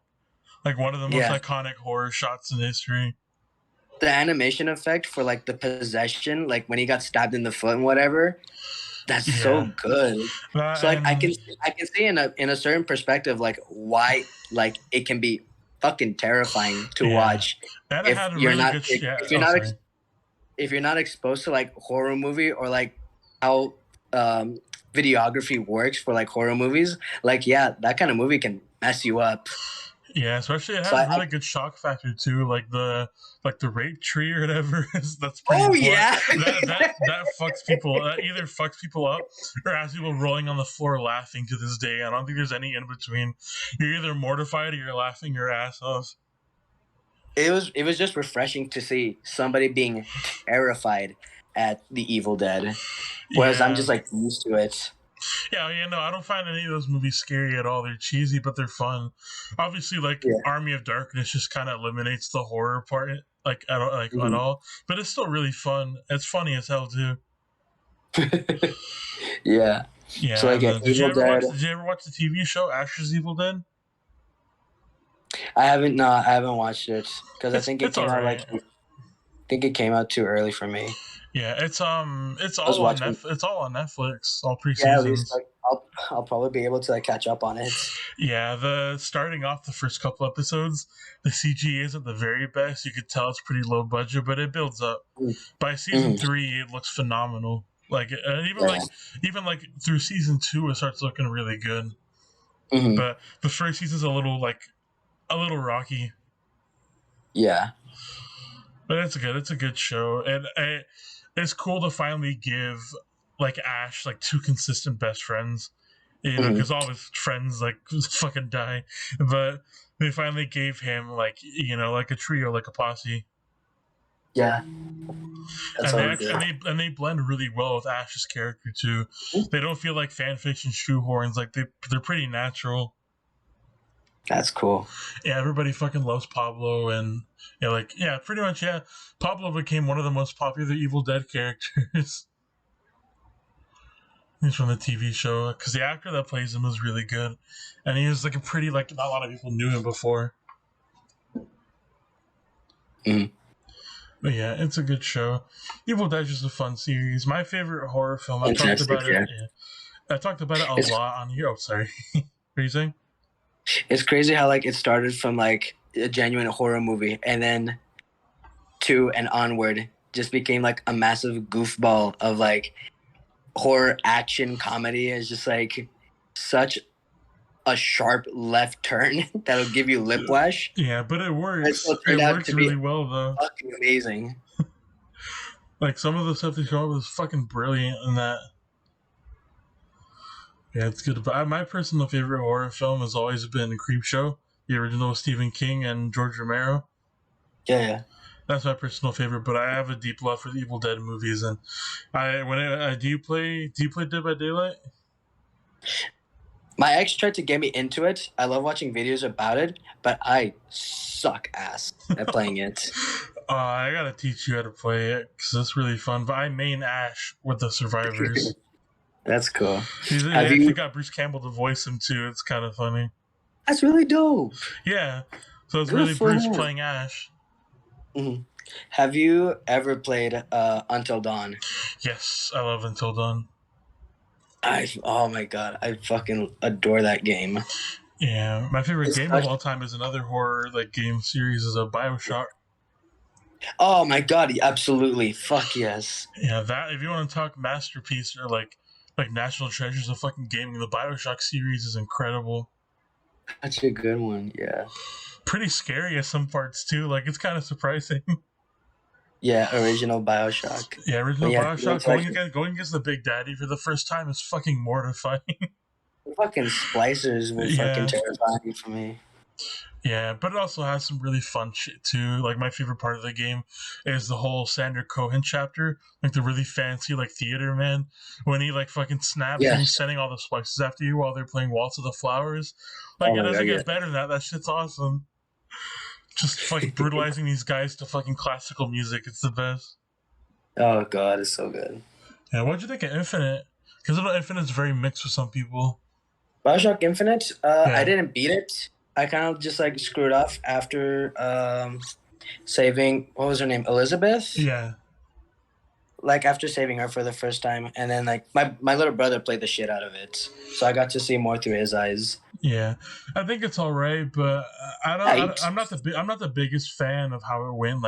Like one of the most iconic horror shots in history. The animation effect for like the possession, like when he got stabbed in the foot and whatever, that's so good. So like I can see in a certain perspective like why like it can be fucking terrifying to watch if you're not exposed to like horror movie or like how videography works for like horror movies. Like that kind of movie can mess you up. Yeah, especially it has a really good shock factor too, like the rape tree or whatever. That's pretty. Oh yeah, that fucks people. That either fucks people up or has people rolling on the floor laughing to this day. I don't think there's any in between. You're either mortified or you're laughing your ass off. It was just refreshing to see somebody being terrified at the Evil Dead, whereas I'm just like used to it. Yeah, I don't find any of those movies scary at all. They're cheesy, but they're fun. Obviously, like Army of Darkness just kind of eliminates the horror part, at all. But it's still really fun. It's funny as hell too. Yeah. So like, did you ever watch the TV show Ash's Evil Dead? I haven't watched it because I think it came out I think it came out too early for me. Yeah, it's all on Netflix, all 3 seasons. Yeah, at least I'll probably be able to catch up on it. Yeah, starting off the first couple episodes, the CG isn't the very best. You could tell it's pretty low budget, but it builds up. By season 3, it looks phenomenal. Like even through season 2, it starts looking really good. But the first season's a little rocky. Yeah, but it's good. It's a good show, and it's cool to finally give like Ash 2 consistent best friends You know, because all his friends like fucking die, but they finally gave him like like a trio, like a posse. Yeah. That's And they blend really well with Ash's character too. They don't feel like fan fiction shoehorns. Like they're pretty natural. That's cool. Yeah, everybody fucking loves Pablo, and pretty much Pablo became one of the most popular Evil Dead characters. He's from the TV show because the actor that plays him was really good, and he was like a pretty not a lot of people knew him before. But yeah, it's a good show. Evil Dead is a fun series. My favorite horror film. I talked about it. Yeah. I talked about it a lot on here. Oh, sorry. What are you saying? It's crazy how it started from a genuine horror movie, and then 2 and onward just became a massive goofball of horror action comedy. Is just such a sharp left turn that'll give you lip wash. Yeah, but it works. It works really well though. Fucking amazing. Some of the stuff they show up is fucking brilliant in that. Yeah, it's good. But my personal favorite horror film has always been Creepshow, the original Stephen King and George Romero. Yeah. That's my personal favorite, but I have a deep love for the Evil Dead movies, and do you play Dead by Daylight? My ex tried to get me into it. I love watching videos about it, but I suck ass at playing it. I gotta teach you how to play it because it's really fun. But I main Ash with the survivors. That's cool. He actually got Bruce Campbell to voice him too. It's kind of funny. That's really dope. Yeah, so it's really Bruce playing Ash. Mm-hmm. Have you ever played Until Dawn? Yes, I love Until Dawn. Oh my god, I fucking adore that game. Yeah, my favorite game of all time is another horror game series is a BioShock. Oh my god, absolutely, fuck yes. Yeah, that if you want to talk masterpiece or like national treasures of fucking gaming, the BioShock series is incredible. That's a good one, yeah. Pretty scary at some parts too. It's kind of surprising. Yeah, original BioShock. Yeah, original BioShock. Going against the Big Daddy for the first time is fucking mortifying. The fucking splicers were fucking terrifying for me. Yeah, but it also has some really fun shit too. My favorite part of the game is the whole Sander Cohen chapter, the really fancy theater man when he fucking snaps and he's sending all the splices after you while they're playing Waltz of the Flowers. It doesn't get better than that. That shit's awesome. Just brutalizing these guys to fucking classical music. It's the best. Oh god, it's so good. Yeah, what'd you think of Infinite? Because Infinite's very mixed with some people. BioShock Infinite, I didn't beat it. I kind of just screwed off after saving, what was her name, Elizabeth? Yeah. After saving her for the first time, and then my little brother played the shit out of it, so I got to see more through his eyes. Yeah, I think it's all right, but I'm not the biggest fan of how it went.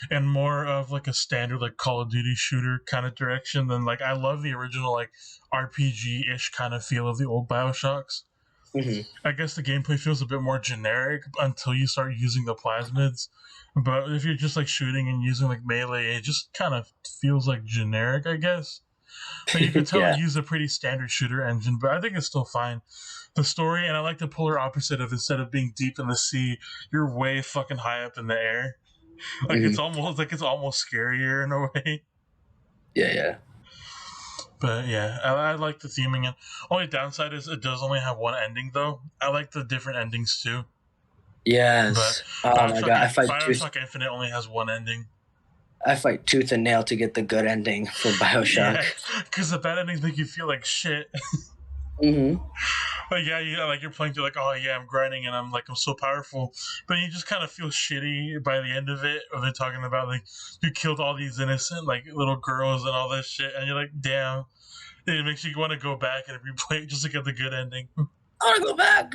And more of a standard Call of Duty shooter kind of direction than I love the original RPG-ish kind of feel of the old BioShocks. Mm-hmm. I guess the gameplay feels a bit more generic until you start using the plasmids. But if you're just shooting and using melee, it just kind of feels generic, I guess. But you can tell it used a pretty standard shooter engine, but I think it's still fine. The story, and I like the polar opposite of instead of being deep in the sea, you're way fucking high up in the air. It's almost scarier in a way. Yeah. But yeah, I like the theming. And only downside is it does only have one ending, though. I like the different endings too. Yes. But oh my god, BioShock Infinite only has one ending. I fight tooth and nail to get the good ending for BioShock. Because the bad endings make you feel like shit. Mm-hmm. You're playing through oh yeah, I'm grinding and I'm so powerful, but you just kind of feel shitty by the end of it. When they're talking about you killed all these innocent little girls and all this shit, and you're damn. It makes you want to go back and replay it just to get the good ending. I want to go back.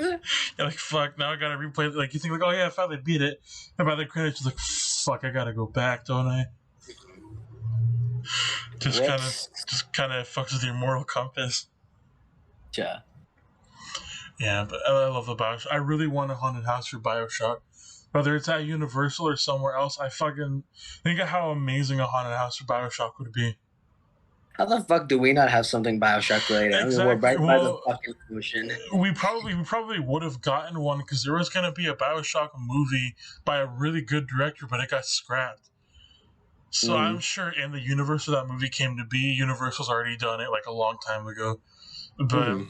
You're fuck, now I gotta replay it. You think oh yeah, I finally beat it, and by the credits you're fuck, I gotta go back, don't I? Just kind of fucks with your moral compass. Yeah. Yeah, but I love the BioShock. I really want a haunted house for BioShock. Whether it's at Universal or somewhere else, I fucking think of how amazing a haunted house for BioShock would be. How the fuck do we not have something Bioshock related? I mean, we're Exactly. right by the Well, fucking ocean. we probably would have gotten one because there was gonna be a Bioshock movie by a really good director, but it got scrapped. So I'm sure in the universe that movie came to be, Universal's already done it like a long time ago. But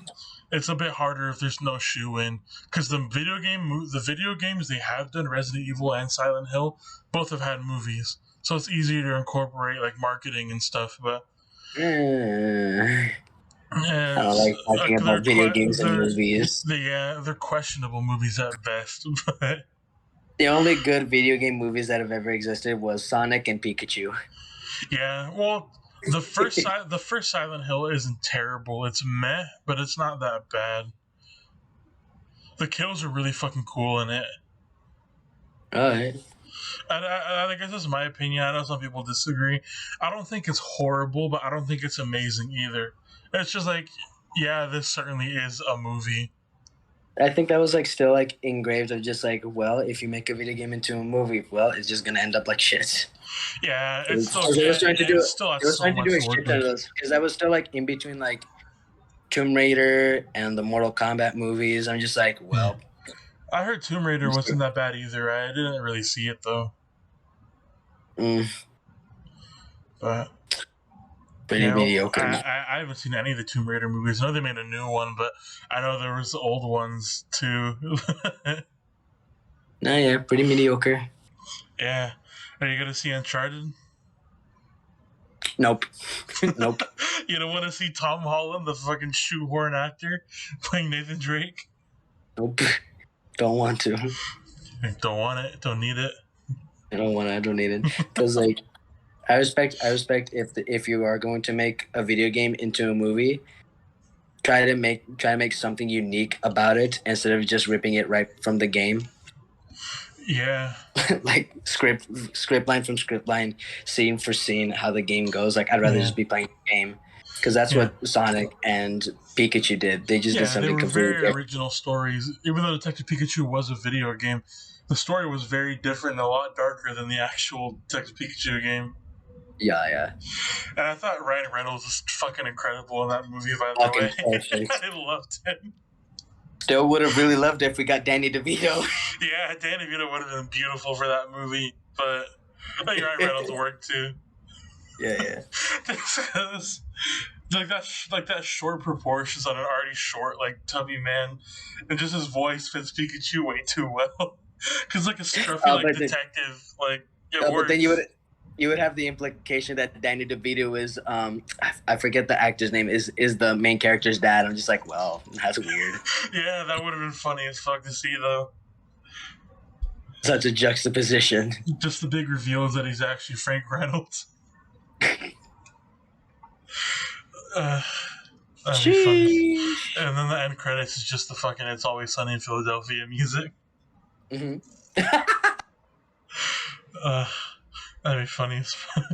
it's a bit harder if there's no shoe in because the video games they have done, Resident Evil and Silent Hill, both have had movies, so it's easier to incorporate like marketing and stuff. But I don't like talking about video games and movies. They're questionable movies at best. But The only good video game movies that have ever existed was Sonic and Pikachu. yeah, well, the first Silent Hill isn't terrible. It's meh, but it's not that bad. The kills are really fucking cool in it. Alright. I guess that's my opinion. I know some people disagree. I don't think it's horrible, but I don't think it's amazing either. It's just like, yeah, this certainly is a movie. I think that was like still like engraved of just like, well, if you make a video game into a movie, well, it's just gonna end up like shit. Yeah, it's still It was trying to do still has so much a work. shit ton of those because I was still like in between like Tomb Raider and the Mortal Kombat movies. I'm just like, well, I heard Tomb Raider wasn't that bad either. I didn't really see it though. But pretty mediocre. I haven't seen any of the Tomb Raider movies. I know they made a new one, but I know there was old ones too. No, yeah, pretty mediocre. Yeah. Are you gonna see Uncharted? Nope. Nope. You don't want to see Tom Holland, the fucking shoehorn actor, playing Nathan Drake? Nope. Don't want to. Don't want it. Don't need it. I don't want it. I don't need it. Because like, I respect if you are going to make a video game into a movie, try to make something unique about it instead of just ripping it right from the game. Yeah. Like script line from script line, scene for scene, how the game goes. Like I'd rather just be playing the game because that's what Sonic and Pikachu did. They just did something completely very different. original stories. Even though Detective Pikachu was a video game, the story was very different and a lot darker than the actual Detective Pikachu game. Yeah. And I thought Ryan Reynolds was fucking incredible in that movie, by the way. Perfect. I loved him. Still would have really loved it if we got Danny DeVito. Yeah, Danny DeVito would have been beautiful for that movie, but I think Ryan Reynolds worked too. Yeah. like that short proportions on an already short, like tubby man, and just his voice fits Pikachu way too well. Because like a scruffy detective, like it works. But then you would have the implication that Danny DeVito is I forget the actor's name is the main character's dad. I'm just like, well, that's weird. Yeah, that would have been funny as fuck to see though. Such a juxtaposition. Just the big reveal is that he's actually Frank Reynolds. That'd be funny. And then the end credits is just the fucking "It's Always Sunny in Philadelphia" music. Mm-hmm. That'd be funny as fuck.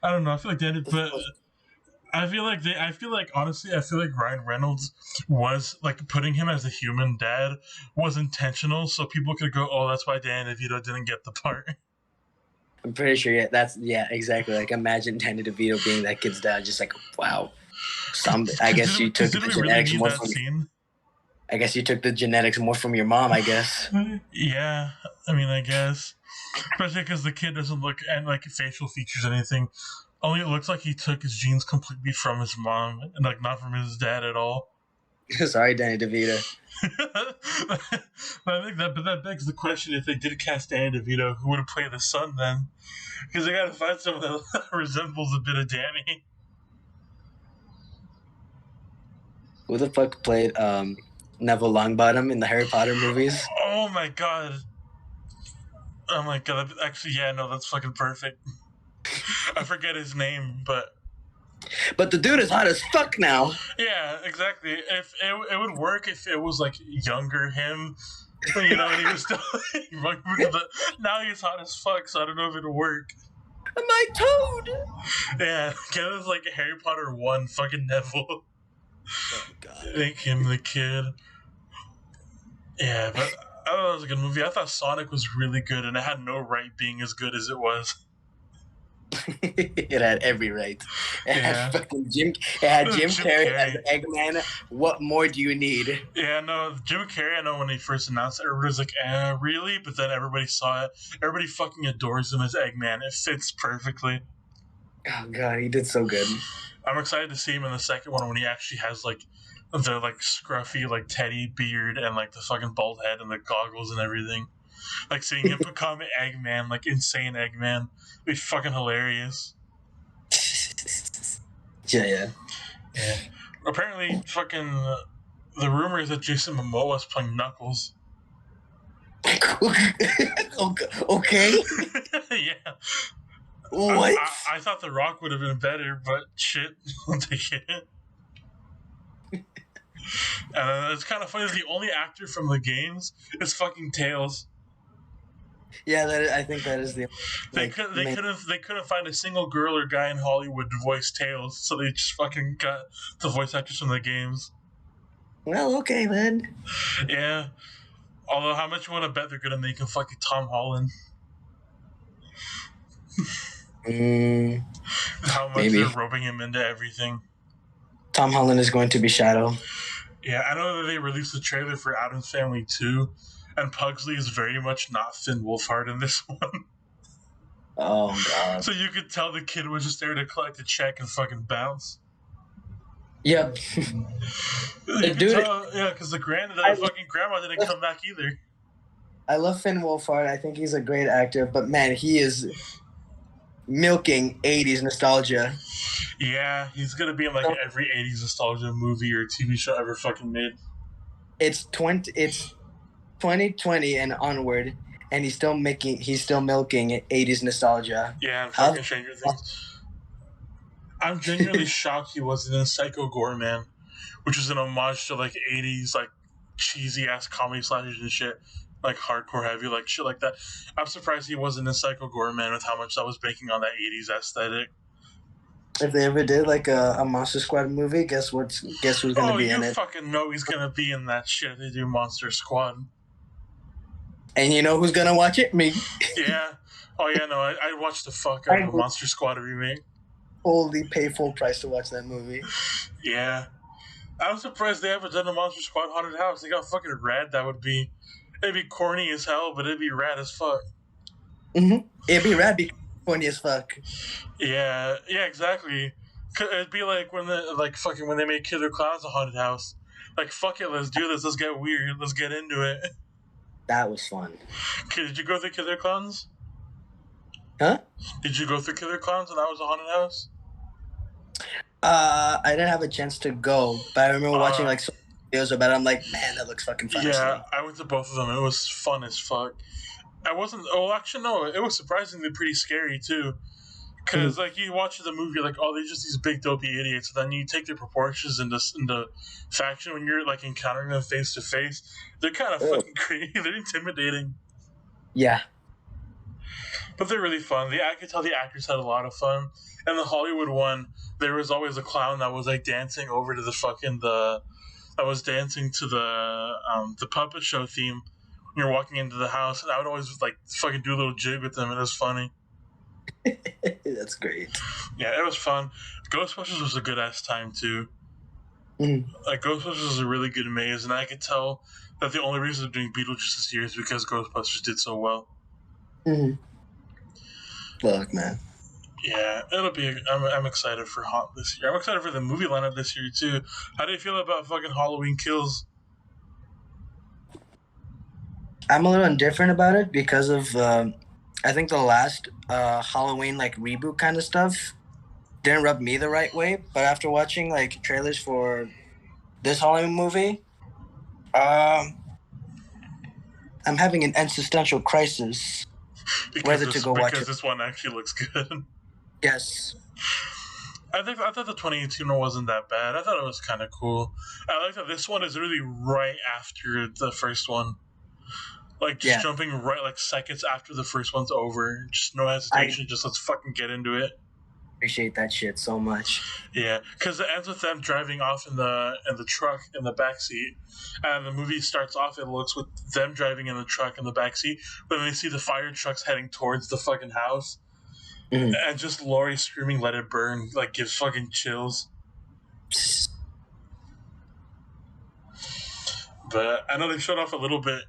I don't know. I feel like Danny, but I feel like honestly, I feel like Ryan Reynolds was like putting him as a human dad was intentional, so people could go, "Oh, that's why Danny DeVito didn't get the part." I'm pretty sure. Yeah, exactly. Like imagine Danny DeVito being that kid's dad. Just like, wow. I guess you took the genetics more from. I guess you took the genetics more from your mom. I guess. Yeah, I mean, I guess. Especially because the kid doesn't look and like facial features or anything. Only it looks like he took his genes completely from his mom and like not from his dad at all. Sorry, Danny DeVito. But I think that begs the question: if they did cast Danny DeVito, who would play the son then? Because they got to find someone that resembles a bit of Danny. Who the fuck played Neville Longbottom in the Harry Potter movies? Oh my god. Oh my god, actually, yeah, no, that's fucking perfect. I forget his name, but the dude is hot as fuck now. Yeah, exactly. If it would work if it was like younger him, you know, and he was still but now he's hot as fuck, so I don't know if it'll work. My Toad! Yeah, get us like Harry Potter 1 fucking Neville. Oh god. Make him the kid. Yeah, but I thought it was a good movie. I thought Sonic was really good, and it had no right being as good as it was. It had every right. It Yeah. had fucking Jim. It had Jim Jim Carrey Carrey. as Eggman. What more do you need? Yeah, no, Jim Carrey, I know when he first announced it, everybody was like, really? But then everybody saw it. Everybody fucking adores him as Eggman. It fits perfectly. Oh god, he did so good. I'm excited to see him in the second one when he actually has like the like scruffy like teddy beard and like the fucking bald head and the goggles and everything. Like seeing him become Eggman, like insane Eggman, would be fucking hilarious. Yeah. Yeah. Apparently, fucking the rumor is that Jason Momoa is playing Knuckles. Okay. Yeah. What? I thought The Rock would have been better, but shit, they can't. And it's kind of funny. The only actor from the games is fucking Tails. Yeah, I think that is the. They couldn't find a single girl or guy in Hollywood to voice Tails, so they just fucking got the voice actors from the games. Well, okay then. Yeah. Although, how much you want to bet they're gonna make him fucking Tom Holland? How much Maybe. they're roping him into everything. Tom Holland is going to be Shadow. Yeah, I know that they released the trailer for Addams Family 2, and Pugsley is very much not Finn Wolfhard in this one. Oh god. So you could tell the kid was just there to collect a check and fucking bounce. Yep. Yeah, because the fucking grandma didn't come back either. I love Finn Wolfhard. I think he's a great actor, but man, he is milking 80s nostalgia. Yeah, he's gonna be in like every 80s nostalgia movie or TV show ever fucking made. It's 2020 and onward, and he's still milking 80s nostalgia. Yeah, and fucking Stranger Things. I'm genuinely shocked he wasn't in Psycho Goreman, which is an homage to like 80s like cheesy ass comedy slashers and shit, like hardcore heavy, like shit like that. I'm surprised he wasn't in Psycho Goreman with how much that was banking on that 80s aesthetic. If they ever did like a Monster Squad movie, guess who's gonna be in it? You fucking know he's gonna be in that shit if they do Monster Squad. And you know who's gonna watch it? Me. Yeah. Oh yeah, no, I watched the fuck out of the Monster Squad remake. Only pay full price to watch that movie. Yeah. I'm surprised they haven't done a Monster Squad haunted house. They got fucking rad. That would be. It'd be corny as hell, but it'd be rad as fuck. Mm-hmm. It'd be rad because corny as fuck. Yeah, exactly. It'd be like when when they made Killer Clowns a haunted house. Like, fuck it, let's do this. Let's get weird. Let's get into it. That was fun. Okay, did you go through Killer Clowns? Huh? Did you go through Killer Clowns and that was a haunted house? I didn't have a chance to go, but I remember watching like some videos about it. I'm like, man, that looks fucking fun. Yeah, I went to both of them. It was fun as fuck. I wasn't. Oh, actually, no. It was surprisingly pretty scary too, because like you watch the movie, like they're just these big dopey idiots. And then you take their proportions into faction when you're like encountering them face to face. They're kind of fucking crazy. They're intimidating. Yeah. But they're really fun. I could tell the actors had a lot of fun. And the Hollywood one, there was always a clown that was like dancing over to the puppet show theme when you're walking into the house, and I would always like fucking do a little jig with them, and it was funny. That's great. Yeah, it was fun. Ghostbusters was a good ass time too. Mm-hmm. Like Ghostbusters was a really good maze, and I could tell that the only reason they're doing Beetlejuice this year is because Ghostbusters did so well. Mm-hmm. Look, man. Yeah, it'll be. I'm excited for Haunt this year. I'm excited for the movie lineup this year too. How do you feel about fucking Halloween Kills? I'm a little indifferent about it because of I think the last Halloween like reboot kind of stuff didn't rub me the right way. But after watching like trailers for this Halloween movie, I'm having an existential crisis whether to go watch it. Because this one actually looks good. Yes. I thought the 2018 one wasn't that bad. I thought it was kind of cool. I like that this one is really right after the first one. Like, just jumping right, like, seconds after the first one's over. Just no hesitation. Just let's fucking get into it. Appreciate that shit so much. Yeah, because it ends with them driving off in the truck in the backseat. And the movie starts off, it looks with them driving in the truck in the backseat. But then they see the fire trucks heading towards the fucking house. And just Laurie screaming "Let it burn" like gives fucking chills. But I know they showed off a little bit.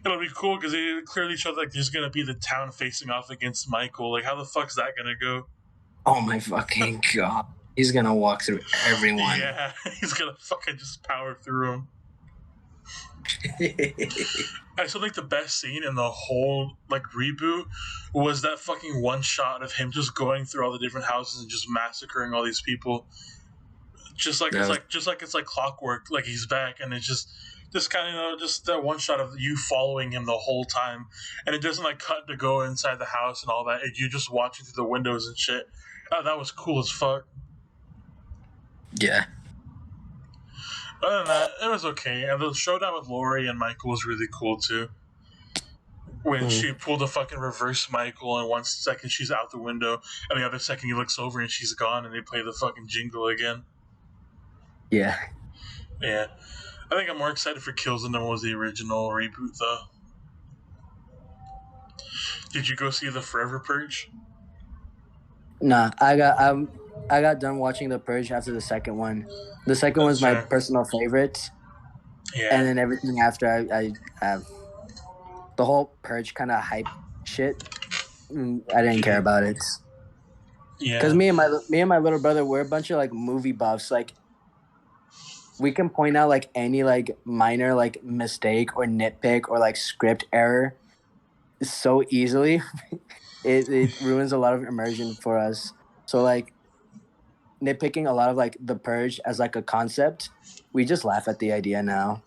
It'll be cool because they clearly showed like there's gonna be the town facing off against Michael. Like, how the fuck's that gonna go? Oh my fucking god. He's gonna walk through everyone. Yeah, he's gonna fucking just power through him. I still think the best scene in the whole like reboot was that fucking one shot of him just going through all the different houses and just massacring all these people. Just like it's like clockwork. Like he's back, and it's just kind of just that one shot of you following him the whole time, and it doesn't like cut to go inside the house and all that. You're just watching through the windows and shit. That was cool as fuck. Yeah. Other than that, it was okay. And the showdown with Laurie and Michael was really cool too. When she pulled a fucking reverse Michael, and 1 second she's out the window, and the other second he looks over and she's gone, and they play the fucking jingle again. Yeah. Yeah. I think I'm more excited for Kills than was the original reboot, though. Did you go see The Forever Purge? Nah, I got done watching The Purge after the second one. The second one's my personal favorite. Yeah. And then everything after I have the whole Purge kind of hype shit. I didn't care about it. Yeah. Because me and my little brother, we're a bunch of like movie buffs. Like, we can point out like any like minor like mistake or nitpick or like script error so easily. It ruins a lot of immersion for us. So like nitpicking a lot of like The Purge as like a concept, we just laugh at the idea now.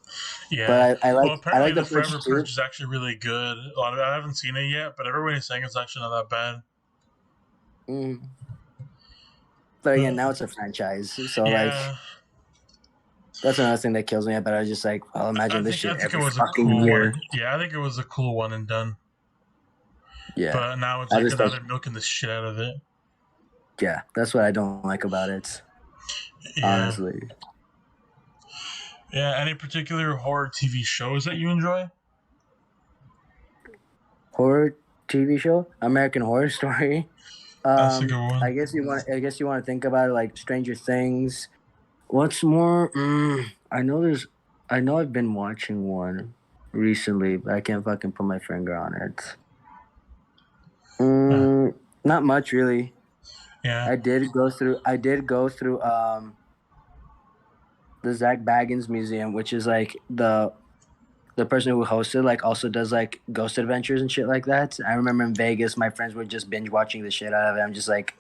Yeah, but I like apparently The Forever Purge Purge is actually really good. I haven't seen it yet, but everybody's saying it's actually not that bad. But again, now it's a franchise, so like that's another thing that kills me. But I was just like, well, imagine this shit every fucking year. Yeah, I think it was a cool one and done. Yeah, but now it's like now they're milking the shit out of it. Yeah, that's what I don't like about it. Honestly. Yeah, any particular horror TV shows that you enjoy? Horror TV show? American Horror Story. That's a good one. I guess you want to think about it like Stranger Things. What's more? I know I've been watching one recently, but I can't fucking put my finger on it. Not much really. Yeah. I did go through the Zach Baggins Museum, which is like the person who hosted like also does like ghost adventures and shit like that. I remember in Vegas, my friends were just binge watching the shit out of it. I'm just like,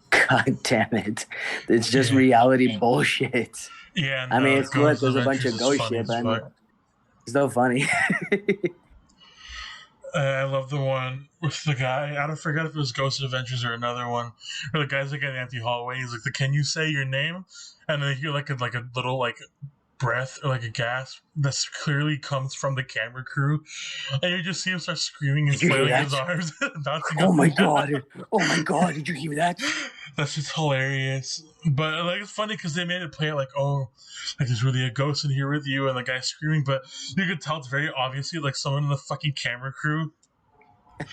God damn it. It's just reality bullshit. Yeah. I mean, it's cool that there's a bunch of ghost shit, but I mean, it's so funny. I love the one with the guy. I don't forget if it was Ghost Adventures or another one. Where the guy's like in an empty hallway. He's like, "Can you say your name?" And then you hear like a little like breath or like a gasp that clearly comes from the camera crew, and you just see him start screaming and flailing his arms. Oh my god! Oh my god! Did you hear that? That's just hilarious. But like it's funny because they made it play like, oh, like there's really a ghost in here with you, and the guy's screaming, but you could tell it's very obviously like someone in the fucking camera crew.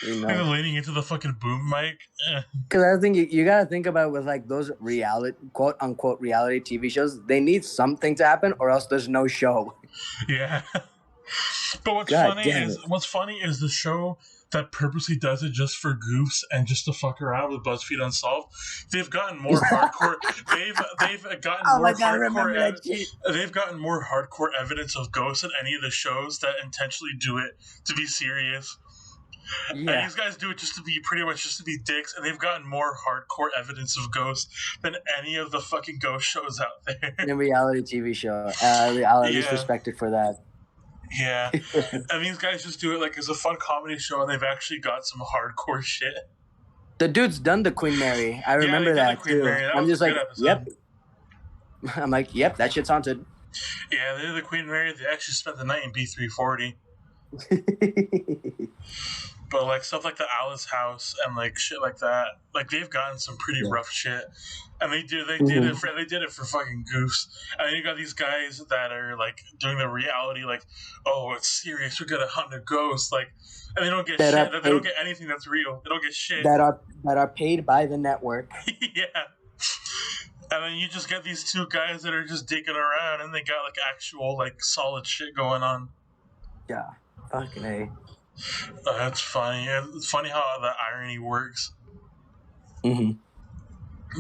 You know. Like they're leaning into the fucking boom mic. Because I think you gotta think about it with like those reality, quote unquote, reality TV shows. They need something to happen, or else there's no show. Yeah. But what's funny is the show that purposely does it just for goofs and just to fuck around with BuzzFeed Unsolved. They've gotten more hardcore. They've gotten more hardcore. They've gotten more hardcore evidence of ghosts than any of the shows that intentionally do it to be serious. Yeah. And these guys do it just to be dicks, and they've gotten more hardcore evidence of ghosts than any of the fucking ghost shows out there. In a reality TV show, I'll at least respect it for that. Yeah, and these guys just do it like it's a fun comedy show, and they've actually got some hardcore shit. The dude's done the Queen Mary. I remember that too. I'm just like, yep. I'm like, yep, that shit's haunted. Yeah, they did the Queen Mary. They actually spent the night in B340. But like stuff like the Alice House and like shit like that, like they've gotten some pretty rough shit, and they did it for fucking goofs. And then you got these guys that are like doing the reality, like, oh, it's serious, we're gonna hunt a ghost, like, and they don't get shit. They don't get anything that's real. They don't get shit. That are paid by the network. Yeah. And then you just get these two guys that are just digging around, and they got like actual like solid shit going on. Yeah, fucking A. That's funny. It's funny how the irony works. Mm-hmm.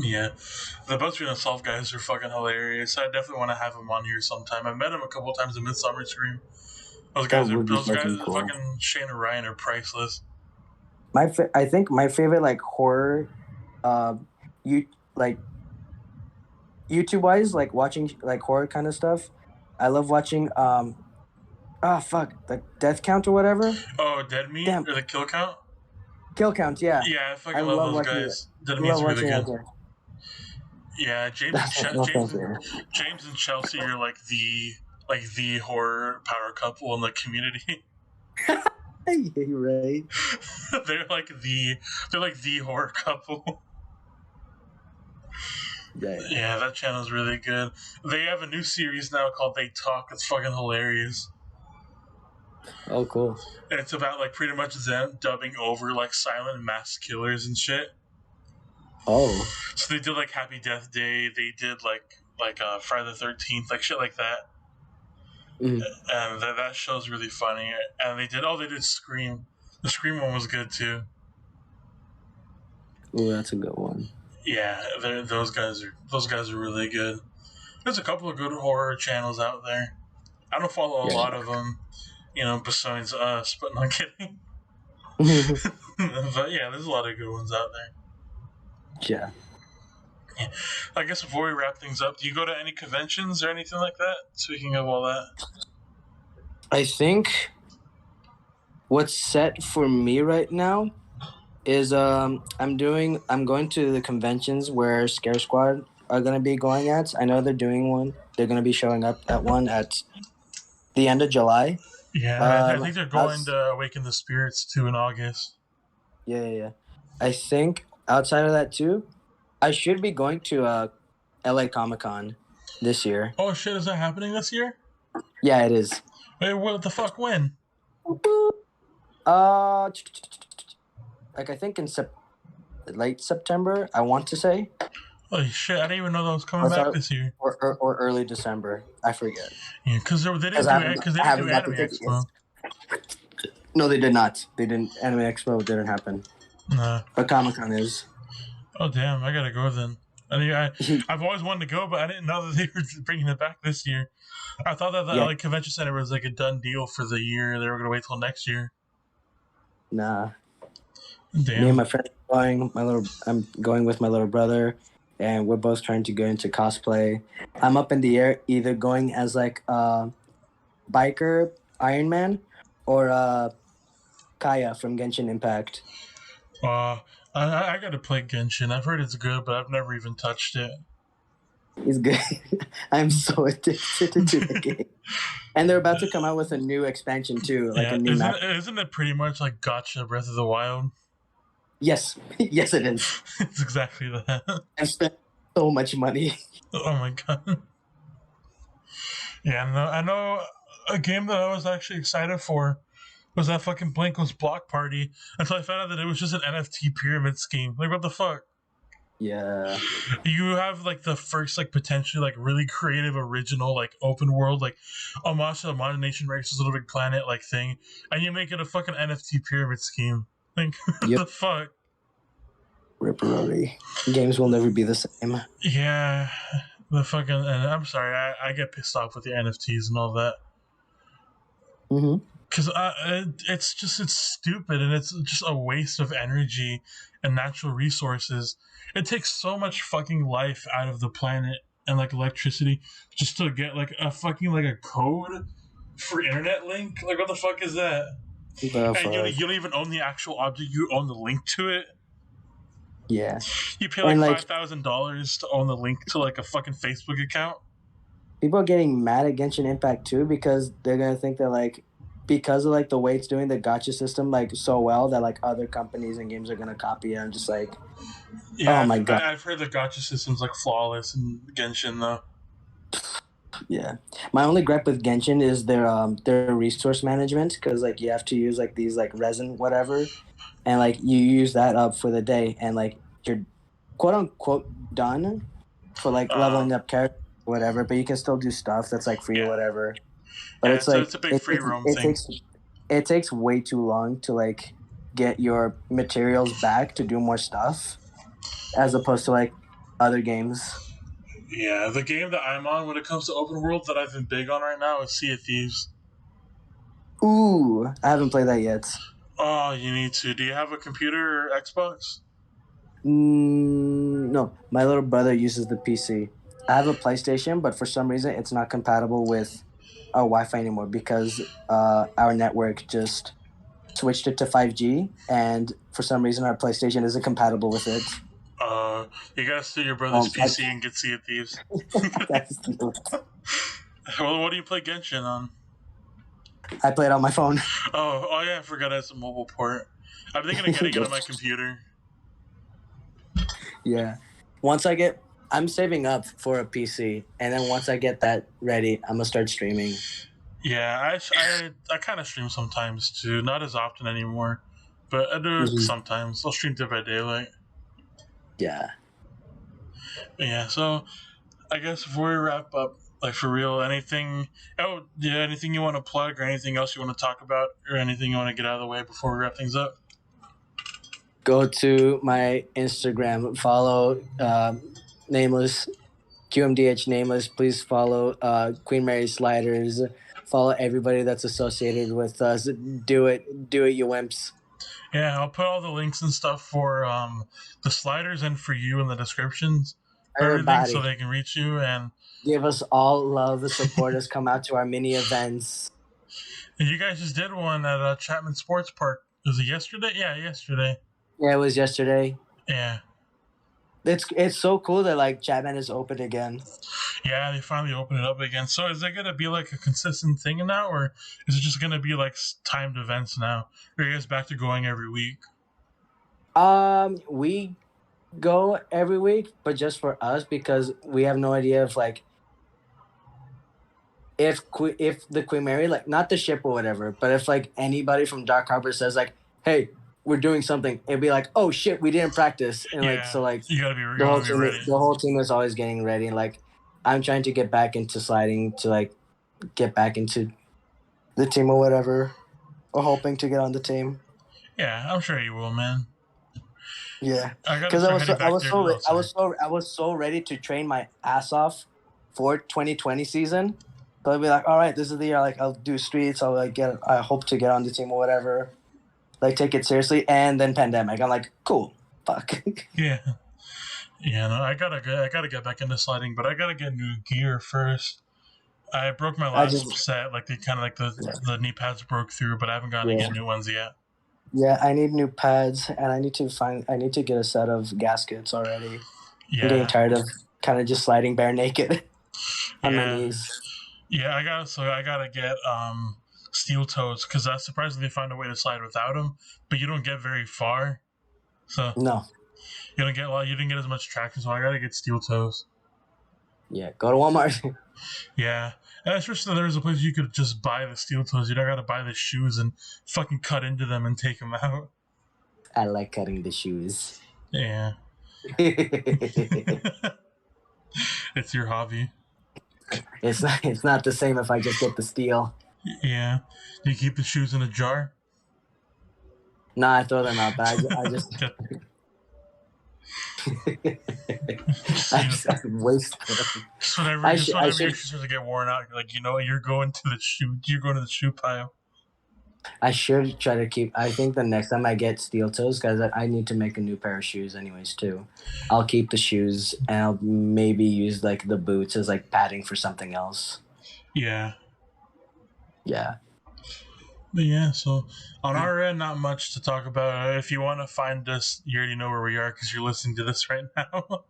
Yeah, the BuzzFeed Unsolved guys are fucking hilarious. I definitely want to have them on here sometime. I met him a couple times in Midsummer Scream. Those guys, Cool. fucking Shane and Ryan are priceless. I think my favorite like horror, YouTube wise, like watching like horror kind of stuff. I love watching the death count or whatever. Oh, Dead Meat or the Kill Count? Kill count, yeah. Yeah, I fucking love those guys. Dead Meat's really good. Yeah, James and Chelsea are like the horror power couple in the community. You're right. they're like the horror couple. Yeah, that channel's really good. They have a new series now called They Talk. It's fucking hilarious. Oh, cool. And it's about like pretty much them dubbing over like silent mass killers and shit. Oh. So they did like Happy Death Day. They did like Friday the 13th, like shit like that. Mm-hmm. And that show's really funny. And they did Scream. The Scream one was good too. Oh, that's a good one. Yeah, those guys are really good. There's a couple of good horror channels out there. I don't follow a lot of them, besides us, but not kidding. But yeah, there's a lot of good ones out there. Yeah. I guess before we wrap things up, do you go to any conventions or anything like that? Speaking of all that, I think what's set for me right now is I'm going to the conventions where Scare Squad are gonna be going at. I know they're doing one. They're gonna be showing up at one at the end of July. Yeah, I think they're going to Awaken the Spirits too in August. Yeah. I think outside of that too, I should be going to LA Comic-Con this year. Oh shit, is that happening this year? Yeah, it is. Wait, what the fuck? When? Like I think in late September, I want to say. Holy shit, I didn't even know that was coming back this year. Or early December. I forget. Yeah, because they didn't do Anime Expo. No, they did not. They didn't. Anime Expo didn't happen. Nah. But Comic-Con is. Oh, damn, I gotta go then. I've always wanted to go, but I didn't know that they were bringing it back this year. I thought that the convention center was like a done deal for the year. They were gonna wait till next year. Nah. Damn. Me and my friend I'm going with my little brother, and we're both trying to go into cosplay. I'm up in the air, either going as like biker Iron Man or Kaya from Genshin Impact. I gotta play Genshin. I've heard it's good, but I've never even touched it. It's good. I'm so addicted to the game. And they're about to come out with a new expansion too, like a new map. Isn't it pretty much like Gacha Breath of the Wild? Yes. Yes, it is. It's exactly that. I've spent so much money. Oh my god. Yeah, I know a game that I was actually excited for was that fucking Blanco's Block Party until I found out that it was just an NFT pyramid scheme. Like, what the fuck? Yeah. You have like the first like potentially like really creative original like open world like homage to the Modern Nation Races Little Big Planet like thing, and you make it a fucking NFT pyramid scheme. Like, what the fuck? Ripperoni. Games will never be the same. Yeah. The fucking, and I'm sorry, I get pissed off with the NFTs and all that. Mm-hmm. Because it's stupid, and it's just a waste of energy and natural resources. It takes so much fucking life out of the planet and like electricity just to get like a fucking like a code for internet link. Like, what the fuck is that? And you don't even own the actual object; you own the link to it. Yeah. You pay like $5,000 to own the link to like a fucking Facebook account. People are getting mad at Genshin Impact too because they're gonna think that like because of like the way it's doing the gotcha system like so well that like other companies and games are gonna copy it. I'm just like, Yeah, oh my god. I've heard the gotcha system's like flawless in Genshin though. Yeah. My only gripe with Genshin is their resource management because like you have to use like these like resin whatever, and like you use that up for the day and like you're quote unquote done for like leveling up character or whatever, but you can still do stuff that's like free or Yeah. whatever. But Yeah, it's like it's a big free roam it thing. takes way too long to like get your materials back to do more stuff as opposed to like other games. Yeah, the game that I'm on when it comes to open world that I've been big on right now is Sea of Thieves. Ooh, I haven't played that yet. Oh, you need to. Do you have a computer or Xbox? No, my little brother uses the PC. I have a PlayStation, but for some reason it's not compatible with our Wi-Fi anymore because our network just switched it to 5G, and for some reason our PlayStation isn't compatible with it. You gotta steal your brother's I- PC and get Sea of Thieves. That's Well, what do you play Genshin on? I play it on my phone. Oh yeah, I forgot it's a mobile port. I'm thinking of getting it on my computer. Yeah. I'm saving up for a PC, and then once I get that ready, I'm gonna start streaming. Yeah, I kind of stream sometimes too. Not as often anymore, but I do it sometimes. I'll stream Dead by Daylight. Yeah. Yeah, so I guess before we wrap up, like for real, anything you want to plug or anything else you want to talk about or anything you want to get out of the way before we wrap things up? Go to my Instagram, follow Nameless, QMDH Nameless. Please follow Queen Mary Sliders. Follow everybody that's associated with us. Do it, you wimps. Yeah, I'll put all the links and stuff for the sliders and for you in the descriptions. For everything, so they can reach you and give us all love, support us, come out to our mini events. And you guys just did one at Chapman Sports Park. Was it yesterday? Yeah, yesterday. Yeah, it was yesterday. Yeah. It's so cool that like Chapman is open again. Yeah, they finally opened it up again. So is it gonna be like a consistent thing now, or is it just gonna be like timed events now? Or are you guys back to going every week? We go every week, but just for us because we have no idea if like if the Queen Mary, like not the ship or whatever, but if like anybody from Dark Harbor says like, hey, we're doing something, it'd be like, oh shit, we didn't practice. And like so like you gotta be ready. The whole team is always getting ready. And like I'm trying to get back into sliding to like get back into the team or whatever. Or hoping to get on the team. Yeah, I'm sure you will, man. Yeah. Because I was so ready to train my ass off for 2020 season. So I'd be like, all right, this is the year. Like, I'll do streets. I hope to get on the team or whatever. Like, take it seriously. And then pandemic. I'm like, cool. Fuck. Yeah. Yeah. No, I gotta get back into sliding, but I gotta get new gear first. I broke my last set. Like the knee pads broke through, but I haven't gotten to get new ones yet. Yeah, I need new pads, and I need to get a set of gaskets already. Yeah. I'm getting tired of kind of just sliding bare naked on my knees. Yeah, I gotta get steel toes because I surprisingly found a way to slide without them, but you don't get very far. So no, you didn't get as much traction. So I gotta get steel toes. Yeah, go to Walmart. Yeah, and especially there's a place you could just buy the steel toes. You don't gotta buy the shoes and fucking cut into them and take them out. I like cutting the shoes. Yeah. It's your hobby. It's not the same if I just get the steel. Yeah. Do you keep the shoes in a jar? Nah, I throw them out, but I just I waste them. Just whenever your shoes start to get worn out, like you're going to the shoe pile. I should try to keep. I think the next time I get steel toes, because I need to make a new pair of shoes, anyways. Too, I'll keep the shoes and I'll maybe use like the boots as like padding for something else. Yeah. Yeah. But yeah, so on our end, not much to talk about. If you want to find us, you already know where we are because you're listening to this right now.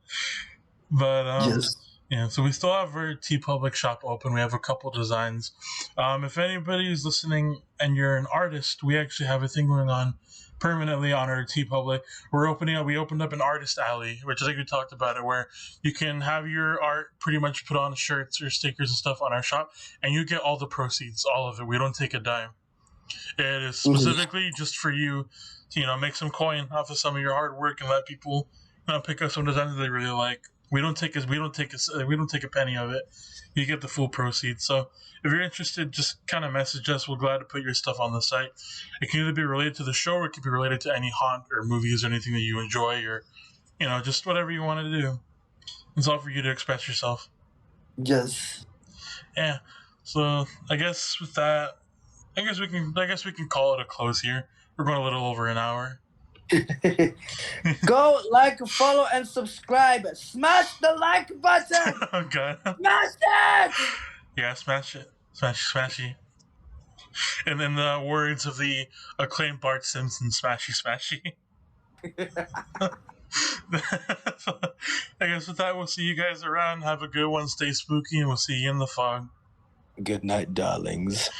But Yeah, so we still have our TeePublic shop open. We have a couple designs. If anybody is listening and you're an artist, we actually have a thing going on permanently on our TeePublic. We opened up an artist alley, which I think we talked about it, where you can have your art pretty much put on shirts or stickers and stuff on our shop, and you get all the proceeds, all of it. We don't take a dime. It is specifically just for you to, make some coin off of some of your hard work and let people, pick up some designs that they really like. We don't take a penny of it. You get the full proceeds. So if you're interested, just kind of message us. We're glad to put your stuff on the site. It can either be related to the show, or it can be related to any haunt or movies or anything that you enjoy, or just whatever you want to do. It's all for you to express yourself. Yes. Yeah. So I guess with that, I guess we can call it a close here. We're going a little over an hour. Go like, follow, and subscribe. Smash the like button. Oh god. Smash it. Yeah, smash it. Smashy. And in the words of the acclaimed Bart Simpson, smashy. So, I guess with that, we'll see you guys around. Have a good one. Stay spooky, and we'll see you in the fog. Good night, darlings.